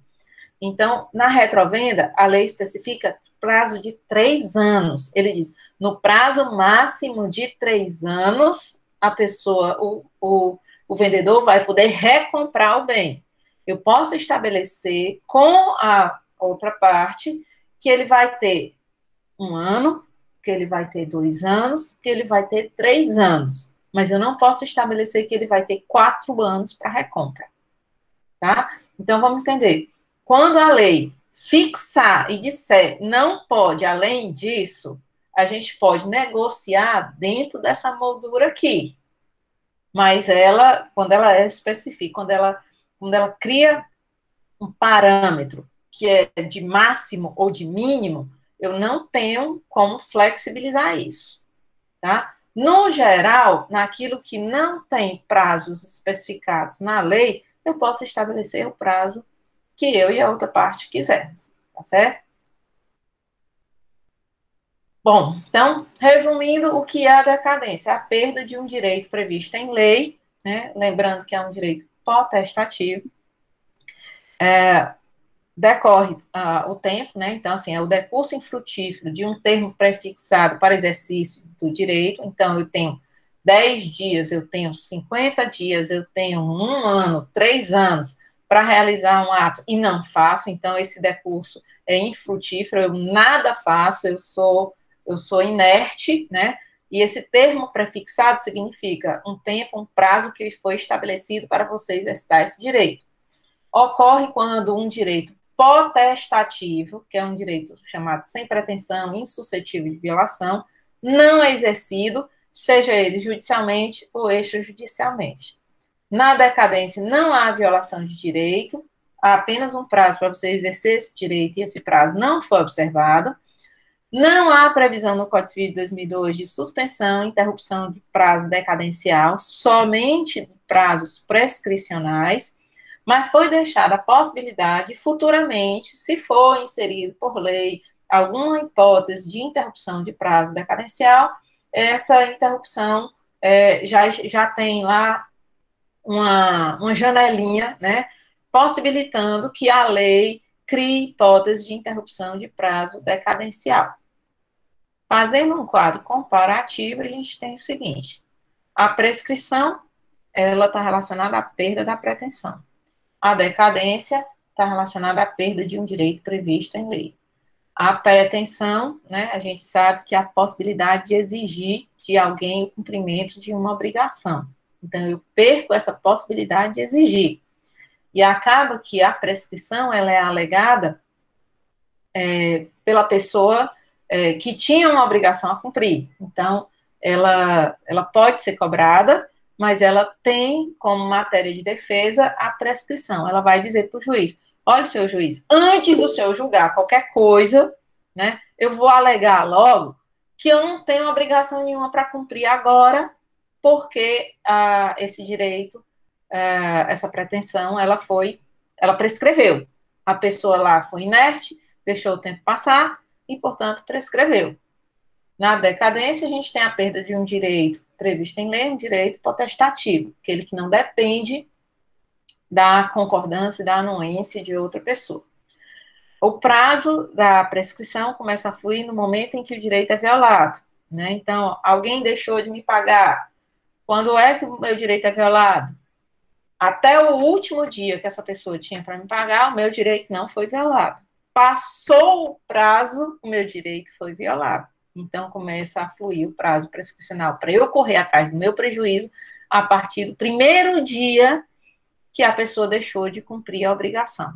Então, na retrovenda, a lei especifica prazo de 3 anos. Ele diz, no prazo máximo de 3 anos, a pessoa, o vendedor vai poder recomprar o bem. Eu posso estabelecer com a outra parte que ele vai ter 1 ano, que ele vai ter 2 anos, que ele vai ter 3 anos. Mas eu não posso estabelecer que ele vai ter 4 anos para recompra. Tá? Então, vamos entender. Quando a lei fixar e disser não pode além disso, a gente pode negociar dentro dessa moldura aqui. Mas quando ela especifica, quando ela cria um parâmetro que é de máximo ou de mínimo, eu não tenho como flexibilizar isso, tá? No geral, naquilo que não tem prazos especificados na lei, eu posso estabelecer o prazo que eu e a outra parte quisermos, tá certo? Bom, então, resumindo, o que é a decadência? A perda de um direito previsto em lei, né? Lembrando que é um direito potestativo, decorre o tempo, né? Então, assim, é o decurso infrutífero de um termo prefixado para exercício do direito. Então, eu tenho 10 dias, eu tenho 50 dias, eu tenho 1 ano, 3 anos para realizar um ato e não faço, então esse decurso é infrutífero, eu nada faço, eu sou inerte, né? E esse termo prefixado significa um tempo, um prazo que foi estabelecido para você exercitar esse direito. Ocorre quando um direito potestativo, que é um direito chamado sem pretensão, insuscetível de violação, não é exercido, seja ele judicialmente ou extrajudicialmente. Na decadência não há violação de direito, há apenas um prazo para você exercer esse direito e esse prazo não foi observado. Não há previsão no Código Civil de 2002 de suspensão e interrupção de prazo decadencial, somente de prazos prescricionais, mas foi deixada a possibilidade, futuramente, se for inserido por lei alguma hipótese de interrupção de prazo decadencial, essa interrupção já tem lá uma janelinha, né, possibilitando que a lei crie hipótese de interrupção de prazo decadencial. Fazendo um quadro comparativo, a gente tem o seguinte: a prescrição, ela está relacionada à perda da pretensão. A decadência está relacionada à perda de um direito previsto em lei. A pretensão, né, a gente sabe que é a possibilidade de exigir de alguém o cumprimento de uma obrigação. Então, eu perco essa possibilidade de exigir. E acaba que a prescrição, ela é alegada pela pessoa que tinha uma obrigação a cumprir. Então, ela pode ser cobrada, mas ela tem como matéria de defesa a prescrição. Ela vai dizer para o juiz: olha, senhor juiz, antes do senhor julgar qualquer coisa, né, eu vou alegar logo que eu não tenho obrigação nenhuma para cumprir agora, porque esse direito, essa pretensão, ela prescreveu. A pessoa lá foi inerte, deixou o tempo passar e, portanto, prescreveu. Na decadência, a gente tem a perda de um direito previsto em lei, um direito potestativo, aquele que não depende da concordância e da anuência de outra pessoa. O prazo da prescrição começa a fluir no momento em que o direito é violado, né? Então, alguém deixou de me pagar. Quando é que o meu direito é violado? Até o último dia que essa pessoa tinha para me pagar, o meu direito não foi violado. Passou o prazo, o meu direito foi violado. Então, começa a fluir o prazo prescricional para eu correr atrás do meu prejuízo a partir do primeiro dia que a pessoa deixou de cumprir a obrigação.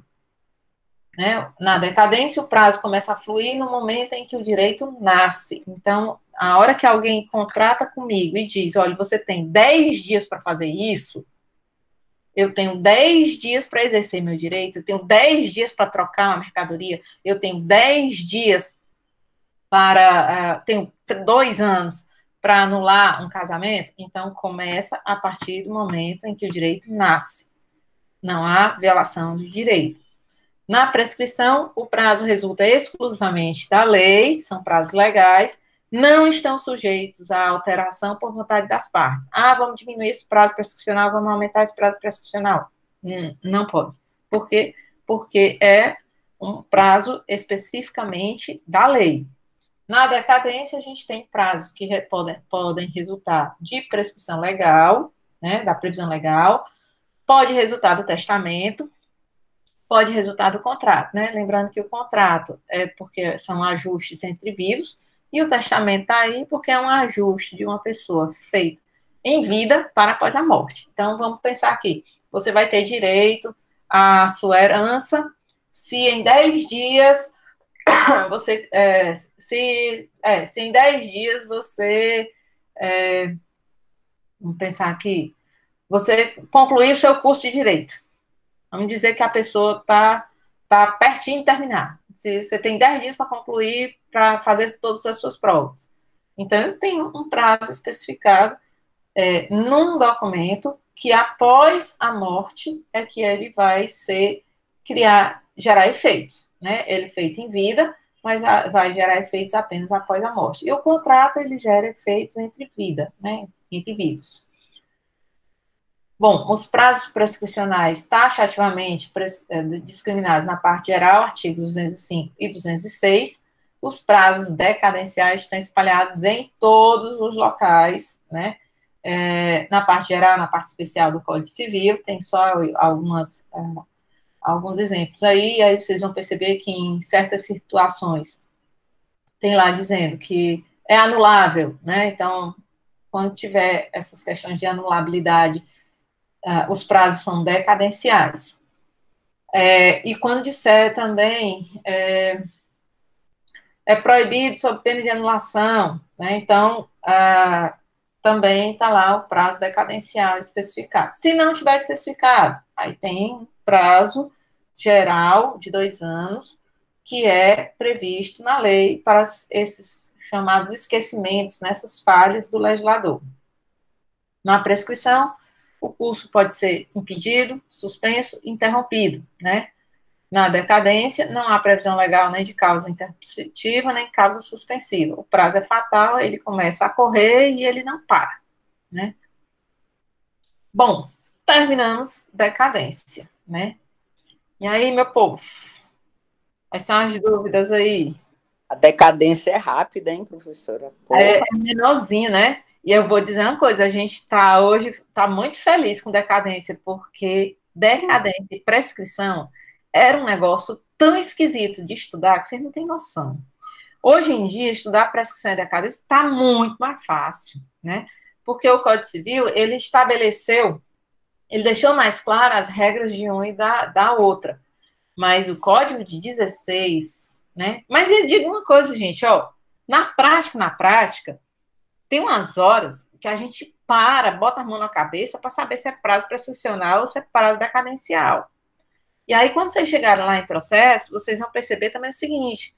Né? Na decadência, o prazo começa a fluir no momento em que o direito nasce. Então, a hora que alguém contrata comigo e diz: olha, você tem 10 dias para fazer isso, eu tenho 10 dias para exercer meu direito, eu tenho 10 dias para trocar uma mercadoria, eu tenho 10 dias tenho 2 anos para anular um casamento, então começa a partir do momento em que o direito nasce. Não há violação de direito. Na prescrição, o prazo resulta exclusivamente da lei, são prazos legais, não estão sujeitos à alteração por vontade das partes. Vamos diminuir esse prazo prescricional, vamos aumentar esse prazo prescricional. Não pode. Por quê? Porque é um prazo especificamente da lei. Na decadência, a gente tem prazos que podem resultar de prescrição legal, né, da previsão legal, pode resultar do testamento, pode resultar do contrato, né? Lembrando que o contrato é porque são ajustes entre vivos, e o testamento está aí porque é um ajuste de uma pessoa feito em vida para após a morte. Então, vamos pensar aqui. Você vai ter direito à sua herança se em 10 dias você... se em 10 dias você... vamos pensar aqui. Você concluir o seu curso de direito. Vamos dizer que a pessoa está pertinho de terminar. Se você tem 10 dias para concluir, para fazer todas as suas provas. Então, tem um prazo especificado num documento que, após a morte, é que ele vai gerar efeitos. Né? Ele é feito em vida, mas vai gerar efeitos apenas após a morte. E o contrato, ele gera efeitos entre vida, né? Entre vivos. Bom, os prazos prescricionais taxativamente discriminados na parte geral, artigos 205 e 206, os prazos decadenciais estão espalhados em todos os locais, né, na parte geral, na parte especial do Código Civil, tem só alguns exemplos aí vocês vão perceber que em certas situações tem lá dizendo que é anulável, né? Então, quando tiver essas questões de anulabilidade, os prazos são decadenciais. E quando disser também é proibido sob pena de anulação, né? Então, também está lá o prazo decadencial especificado. Se não tiver especificado, aí tem prazo geral de 2 anos, que é previsto na lei para esses chamados esquecimentos, nessas falhas do legislador. Na prescrição, o curso pode ser impedido, suspenso, interrompido, né? Na decadência, não há previsão legal nem de causa interpositiva, nem causa suspensiva. O prazo é fatal, ele começa a correr e ele não para, né? Bom, terminamos decadência, né? E aí, meu povo, quais são as dúvidas aí? A decadência é rápida, hein, professora? É menorzinho, né? E eu vou dizer uma coisa, a gente hoje está muito feliz com decadência, porque decadência e prescrição era um negócio tão esquisito de estudar que vocês não têm noção. Hoje em dia, estudar prescrição e decadência está muito mais fácil, né? Porque o Código Civil, ele deixou mais claras as regras de uma e da outra. Mas o Código de 16, né? Mas eu digo uma coisa, gente, ó, na prática, tem umas horas que a gente bota a mão na cabeça para saber se é prazo prescricional ou se é prazo decadencial. E aí, quando vocês chegarem lá em processo, vocês vão perceber também o seguinte,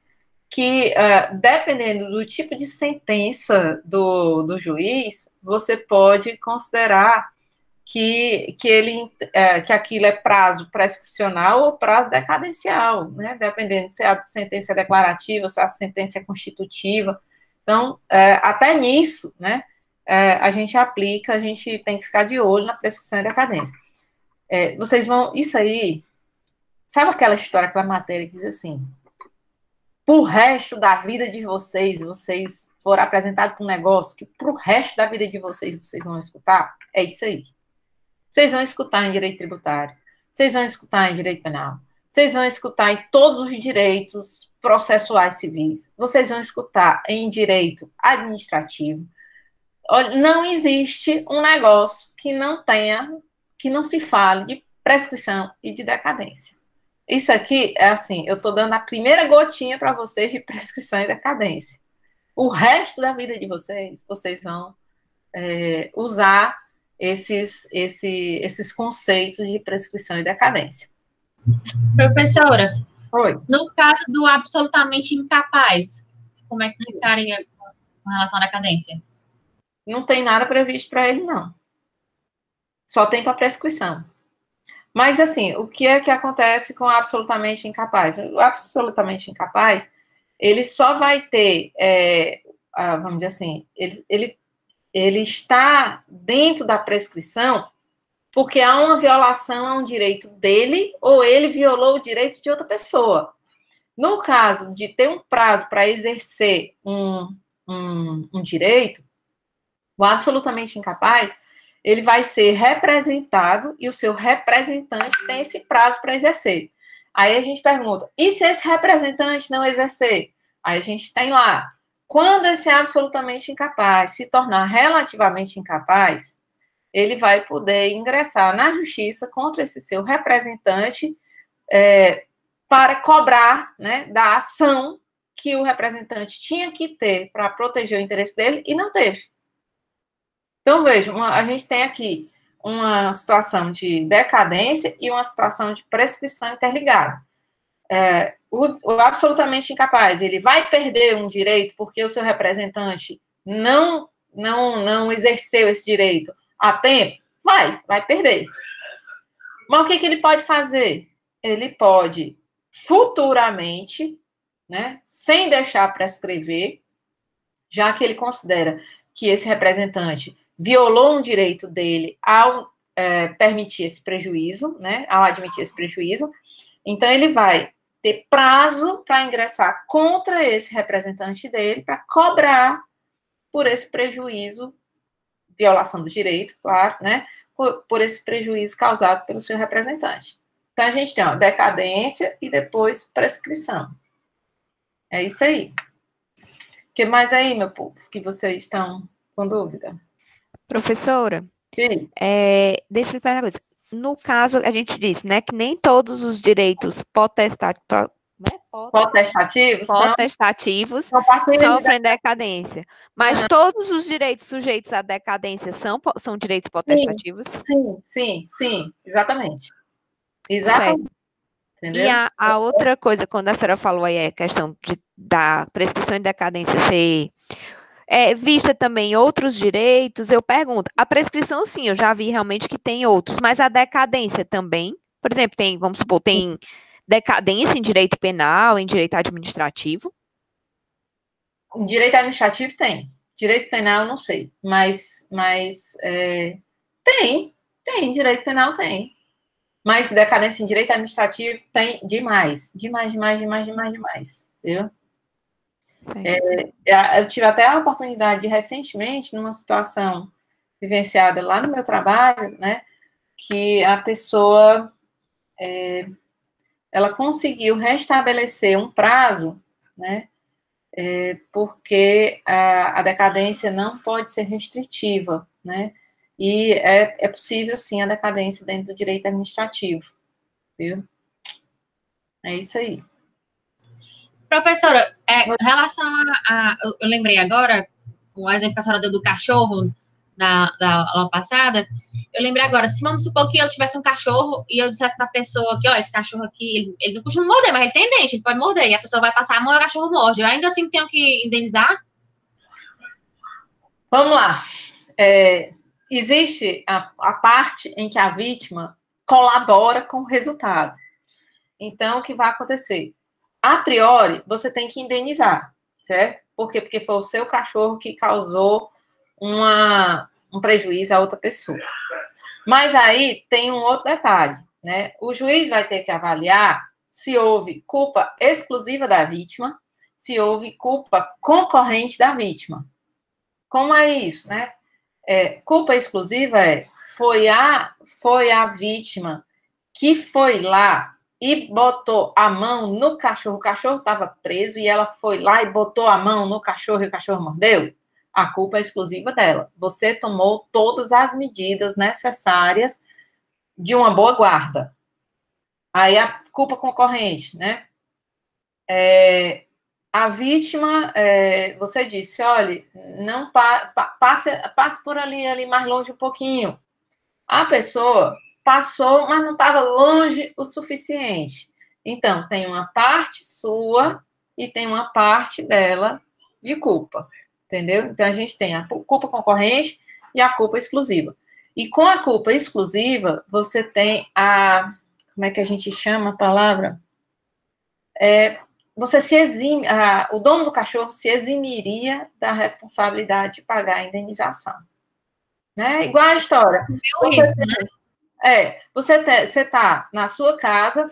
que dependendo do tipo de sentença do juiz, você pode considerar que aquilo é prazo prescricional ou prazo decadencial, né? Dependendo se a sentença é declarativa, se a sentença é constitutiva. Então, até nisso, né, a gente tem que ficar de olho na prescrição e decadência. Isso aí, sabe aquela história, aquela matéria que diz assim, pro resto da vida de vocês foram apresentados para um negócio que pro resto da vida de vocês vão escutar? É isso aí. Vocês vão escutar em direito tributário, vocês vão escutar em direito penal, vocês vão escutar em todos os direitos processuais civis, vocês vão escutar em direito administrativo. Olha, não existe um negócio que não se fale de prescrição e de decadência. Isso aqui é assim, eu estou dando a primeira gotinha para vocês de prescrição e decadência. O resto da vida de vocês vão usar esses conceitos de prescrição e decadência. Professora, Oi. No caso do absolutamente incapaz, como é que ficaria com relação à decadência? Não tem nada previsto para ele, não. Só tem para prescrição. Mas, assim, o que é que acontece com o absolutamente incapaz? O absolutamente incapaz, ele só vai ter, vamos dizer assim, ele está dentro da prescrição porque há uma violação a um direito dele ou ele violou o direito de outra pessoa. No caso de ter um prazo para exercer um direito, o absolutamente incapaz, ele vai ser representado e o seu representante tem esse prazo para exercer. Aí a gente pergunta, e se esse representante não exercer? Aí a gente tem lá, quando esse absolutamente incapaz se tornar relativamente incapaz, ele vai poder ingressar na justiça contra esse seu representante para cobrar, né, da ação que o representante tinha que ter para proteger o interesse dele e não teve. Então, vejam, a gente tem aqui uma situação de decadência e uma situação de prescrição interligada. O absolutamente incapaz, ele vai perder um direito porque o seu representante não exerceu esse direito a tempo? Vai perder. Mas o que ele pode fazer? Ele pode futuramente, né, sem deixar prescrever, já que ele considera que esse representante violou um direito dele ao permitir esse prejuízo, né, ao admitir esse prejuízo, então ele vai ter prazo para ingressar contra esse representante dele para cobrar por esse prejuízo violação do direito, claro, né? Por esse prejuízo causado pelo seu representante. Então, a gente tem ó, decadência e depois prescrição. É isso aí. O que mais aí, meu povo, que vocês estão com dúvida? Professora, Sim. deixa eu lhe perguntar uma coisa. No caso, a gente disse, né, que nem todos os direitos Potestativos potestativos são partilhas de sofrem decadência. Mas todos os direitos sujeitos à decadência são direitos potestativos? Sim, exatamente. Certo. Entendeu? E a outra coisa, quando a senhora falou aí, a questão da prescrição e decadência ser vista também outros direitos, eu pergunto, a prescrição sim, eu já vi realmente que tem outros, mas a decadência também, por exemplo, vamos supor, tem decadência em direito penal, em direito administrativo? Direito administrativo tem. Direito penal, não sei. Mas tem. Direito penal tem. Mas decadência em direito administrativo tem demais. Demais. Viu? Eu tive até a oportunidade de, recentemente, numa situação vivenciada lá no meu trabalho, né, que a pessoa, ela conseguiu restabelecer um prazo, né, porque a decadência não pode ser restritiva, né, e é possível, sim, a decadência dentro do direito administrativo, viu? É isso aí. Professora, em relação eu lembrei agora, o exemplo que a senhora deu do cachorro da aula passada, eu lembrei agora, se vamos supor que eu tivesse um cachorro e eu dissesse para a pessoa que, ó, esse cachorro aqui, ele não costuma morder, mas ele tem dente, ele pode morder, e a pessoa vai passar a mão e o cachorro morde, eu ainda assim tenho que indenizar? Vamos lá. Existe a parte em que a vítima colabora com o resultado. Então, o que vai acontecer? A priori, você tem que indenizar, certo? Por quê? Porque foi o seu cachorro que causou um prejuízo a outra pessoa. Mas aí tem um outro detalhe, né? O juiz vai ter que avaliar se houve culpa exclusiva da vítima, se houve culpa concorrente da vítima. Como é isso, né? Culpa exclusiva foi a vítima que foi lá e botou a mão no cachorro, o cachorro estava preso e ela foi lá e botou a mão no cachorro e o cachorro mordeu. A culpa é exclusiva dela. Você tomou todas as medidas necessárias de uma boa guarda. Aí a culpa concorrente, né? A vítima, você disse, olha, não passe por ali mais longe um pouquinho. A pessoa passou, mas não estava longe o suficiente. Então, tem uma parte sua e tem uma parte dela de culpa, entendeu? Então, a gente tem a culpa concorrente e a culpa exclusiva. E com a culpa exclusiva, você tem como é que a gente chama a palavra? Você se exime, o dono do cachorro se eximiria da responsabilidade de pagar a indenização. Né? Igual a história. Você está na sua casa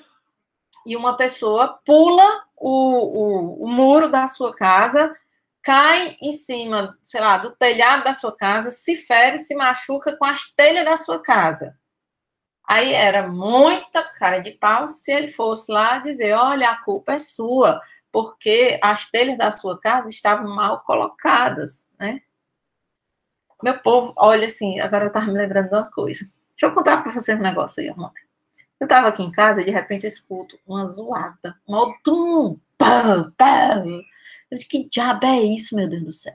e uma pessoa pula o muro da sua casa, cai em cima, sei lá, do telhado da sua casa, se fere, se machuca com as telhas da sua casa. Aí era muita cara de pau se ele fosse lá dizer, olha, a culpa é sua, porque as telhas da sua casa estavam mal colocadas, né? Meu povo, olha assim, agora eu estava me lembrando de uma coisa. Deixa eu contar para vocês um negócio aí ontem. Eu estava aqui em casa e de repente eu escuto uma zoada, um altum, pam, pam. Eu digo, que diabo é isso, meu Deus do céu?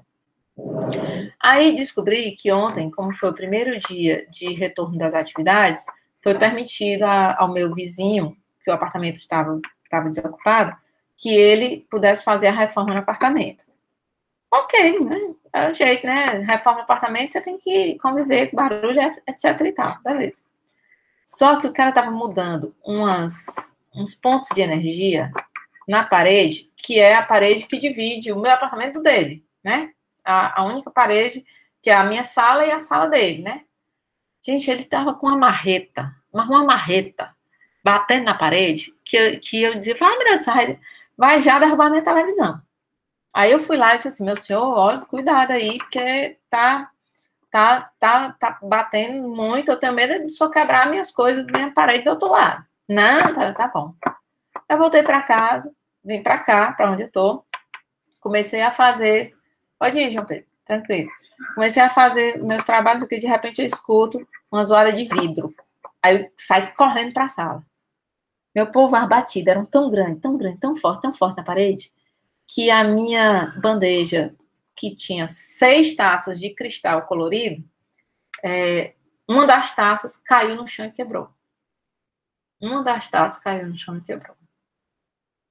Aí descobri que ontem, como foi o primeiro dia de retorno das atividades, foi permitido ao meu vizinho, que o apartamento estava desocupado, que ele pudesse fazer a reforma no apartamento. Ok, né? É o jeito, né? Reforma no apartamento, você tem que conviver com barulho, etc e tal, beleza. Só que o cara estava mudando uns pontos de energia na parede, que é a parede que divide o meu apartamento dele, né? A única parede, que é a minha sala e a sala dele, né? Gente, ele tava com uma marreta, batendo na parede, que eu dizia, meu Deus, vai já derrubar minha televisão. Aí eu fui lá e disse assim, meu senhor, olha, cuidado aí, porque tá tá batendo muito, eu tenho medo de só quebrar minhas coisas, minha parede do outro lado. Não, tá bom. Eu voltei para casa, vim para cá, para onde eu tô, comecei a fazer, pode ir, João Pedro, tranquilo. Comecei a fazer meus trabalhos, porque de repente eu escuto uma zoada de vidro. Aí eu saio correndo para a sala. Meu povo, as batidas eram tão grande, tão forte na parede, que a minha bandeja, que tinha 6 taças de cristal colorido, uma das taças caiu no chão e quebrou.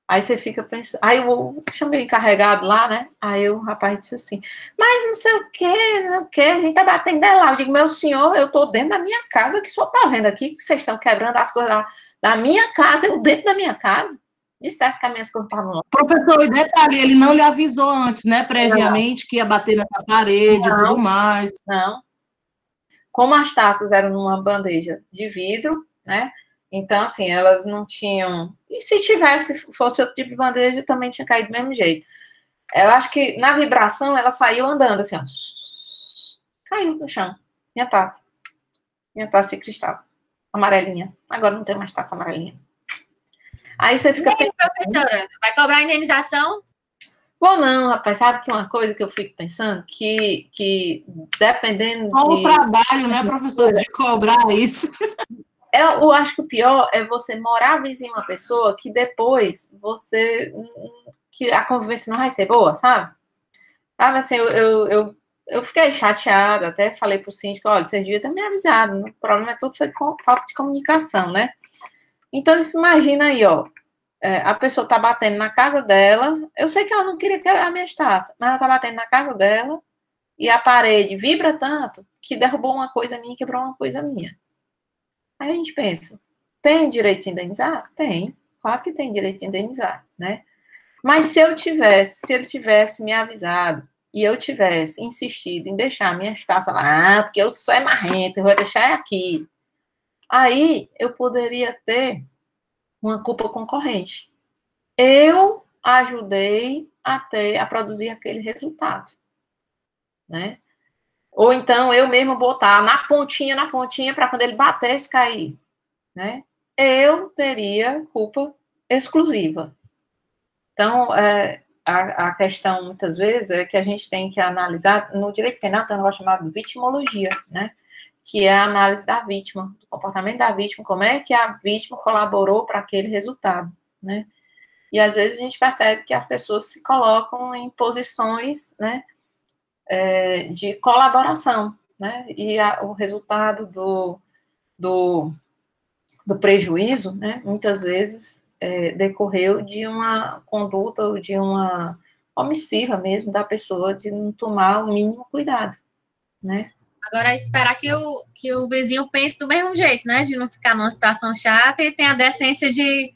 Aí você fica pensando... Aí eu chamei o encarregado lá, né? Aí o rapaz disse assim, mas não sei o quê, a gente tá batendo lá. Eu digo, meu senhor, eu tô dentro da minha casa, que o senhor tá vendo aqui, que vocês estão quebrando as coisas da minha casa, eu dentro da minha casa. Dissesse que as minhas coisas estavam lá. Professor, e detalhe, ele não lhe avisou antes, né, previamente, que ia bater nessa parede e tudo mais. Não. Como as taças eram numa bandeja de vidro, né? Então, assim, elas não tinham... E se fosse outro tipo de bandeja, também tinha caído do mesmo jeito. Eu acho que, na vibração, ela saiu andando, assim, ó. Caiu no chão. Minha taça de cristal. Amarelinha. Agora não tem mais taça amarelinha. Aí você fica... E aí, professora, vai cobrar indenização? Bom, não, rapaz, sabe que uma coisa que eu fico pensando, que dependendo Só o trabalho, né, professor, de cobrar isso. Eu acho que o pior é você morar vizinho a uma pessoa que depois que a convivência não vai ser boa, sabe? Sabe, assim, eu fiquei chateada, até falei pro síndico, olha, vocês deviam ter me avisado, o problema tudo foi falta de comunicação, né? Então, você imagina aí, ó, a pessoa tá batendo na casa dela, eu sei que ela não queria quebrar minhas taças, mas ela tá batendo na casa dela e a parede vibra tanto que derrubou uma coisa minha e quebrou uma coisa minha. Aí a gente pensa, tem direito de indenizar? Tem, claro que tem direito de indenizar, né? Mas se ele tivesse me avisado e eu tivesse insistido em deixar minhas taças lá, porque eu sou marrenta, eu vou deixar aqui, aí eu poderia ter uma culpa concorrente. Eu ajudei a produzir aquele resultado, né? Ou então eu mesmo botar na pontinha, para quando ele batesse, cair, né? Eu teria culpa exclusiva. Então, a questão, muitas vezes, é que a gente tem que analisar, no direito penal tem um negócio chamado vitimologia, né? Que é a análise da vítima, do comportamento da vítima, como é que a vítima colaborou para aquele resultado, né? E, às vezes, a gente percebe que as pessoas se colocam em posições, né, de colaboração, né? E o resultado do prejuízo, né, muitas vezes decorreu de uma conduta ou de uma omissiva mesmo da pessoa de não tomar o mínimo cuidado, né? Agora, esperar que o vizinho pense do mesmo jeito, né? De não ficar numa situação chata e tenha a decência de,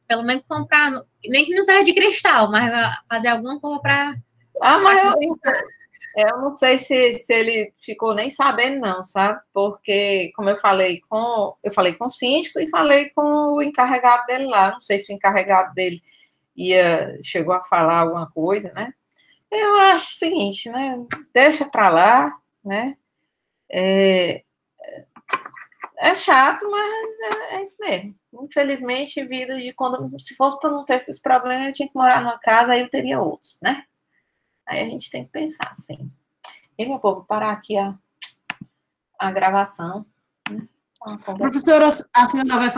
pelo menos, comprar, nem que não seja de cristal, mas fazer alguma coisa para... Mas eu não sei se ele ficou nem sabendo, não, sabe? Porque, como eu falei com o síndico e falei com o encarregado dele lá. Não sei se o encarregado dele chegou a falar alguma coisa, né? Eu acho o seguinte, né? Deixa para lá, né? É chato, mas é isso mesmo. Infelizmente, vida de quando, se fosse para não ter esses problemas, eu tinha que morar numa casa, aí eu teria outros, né? Aí a gente tem que pensar assim. E, meu povo, parar aqui a gravação. Né? Professora, a senhora vai fazer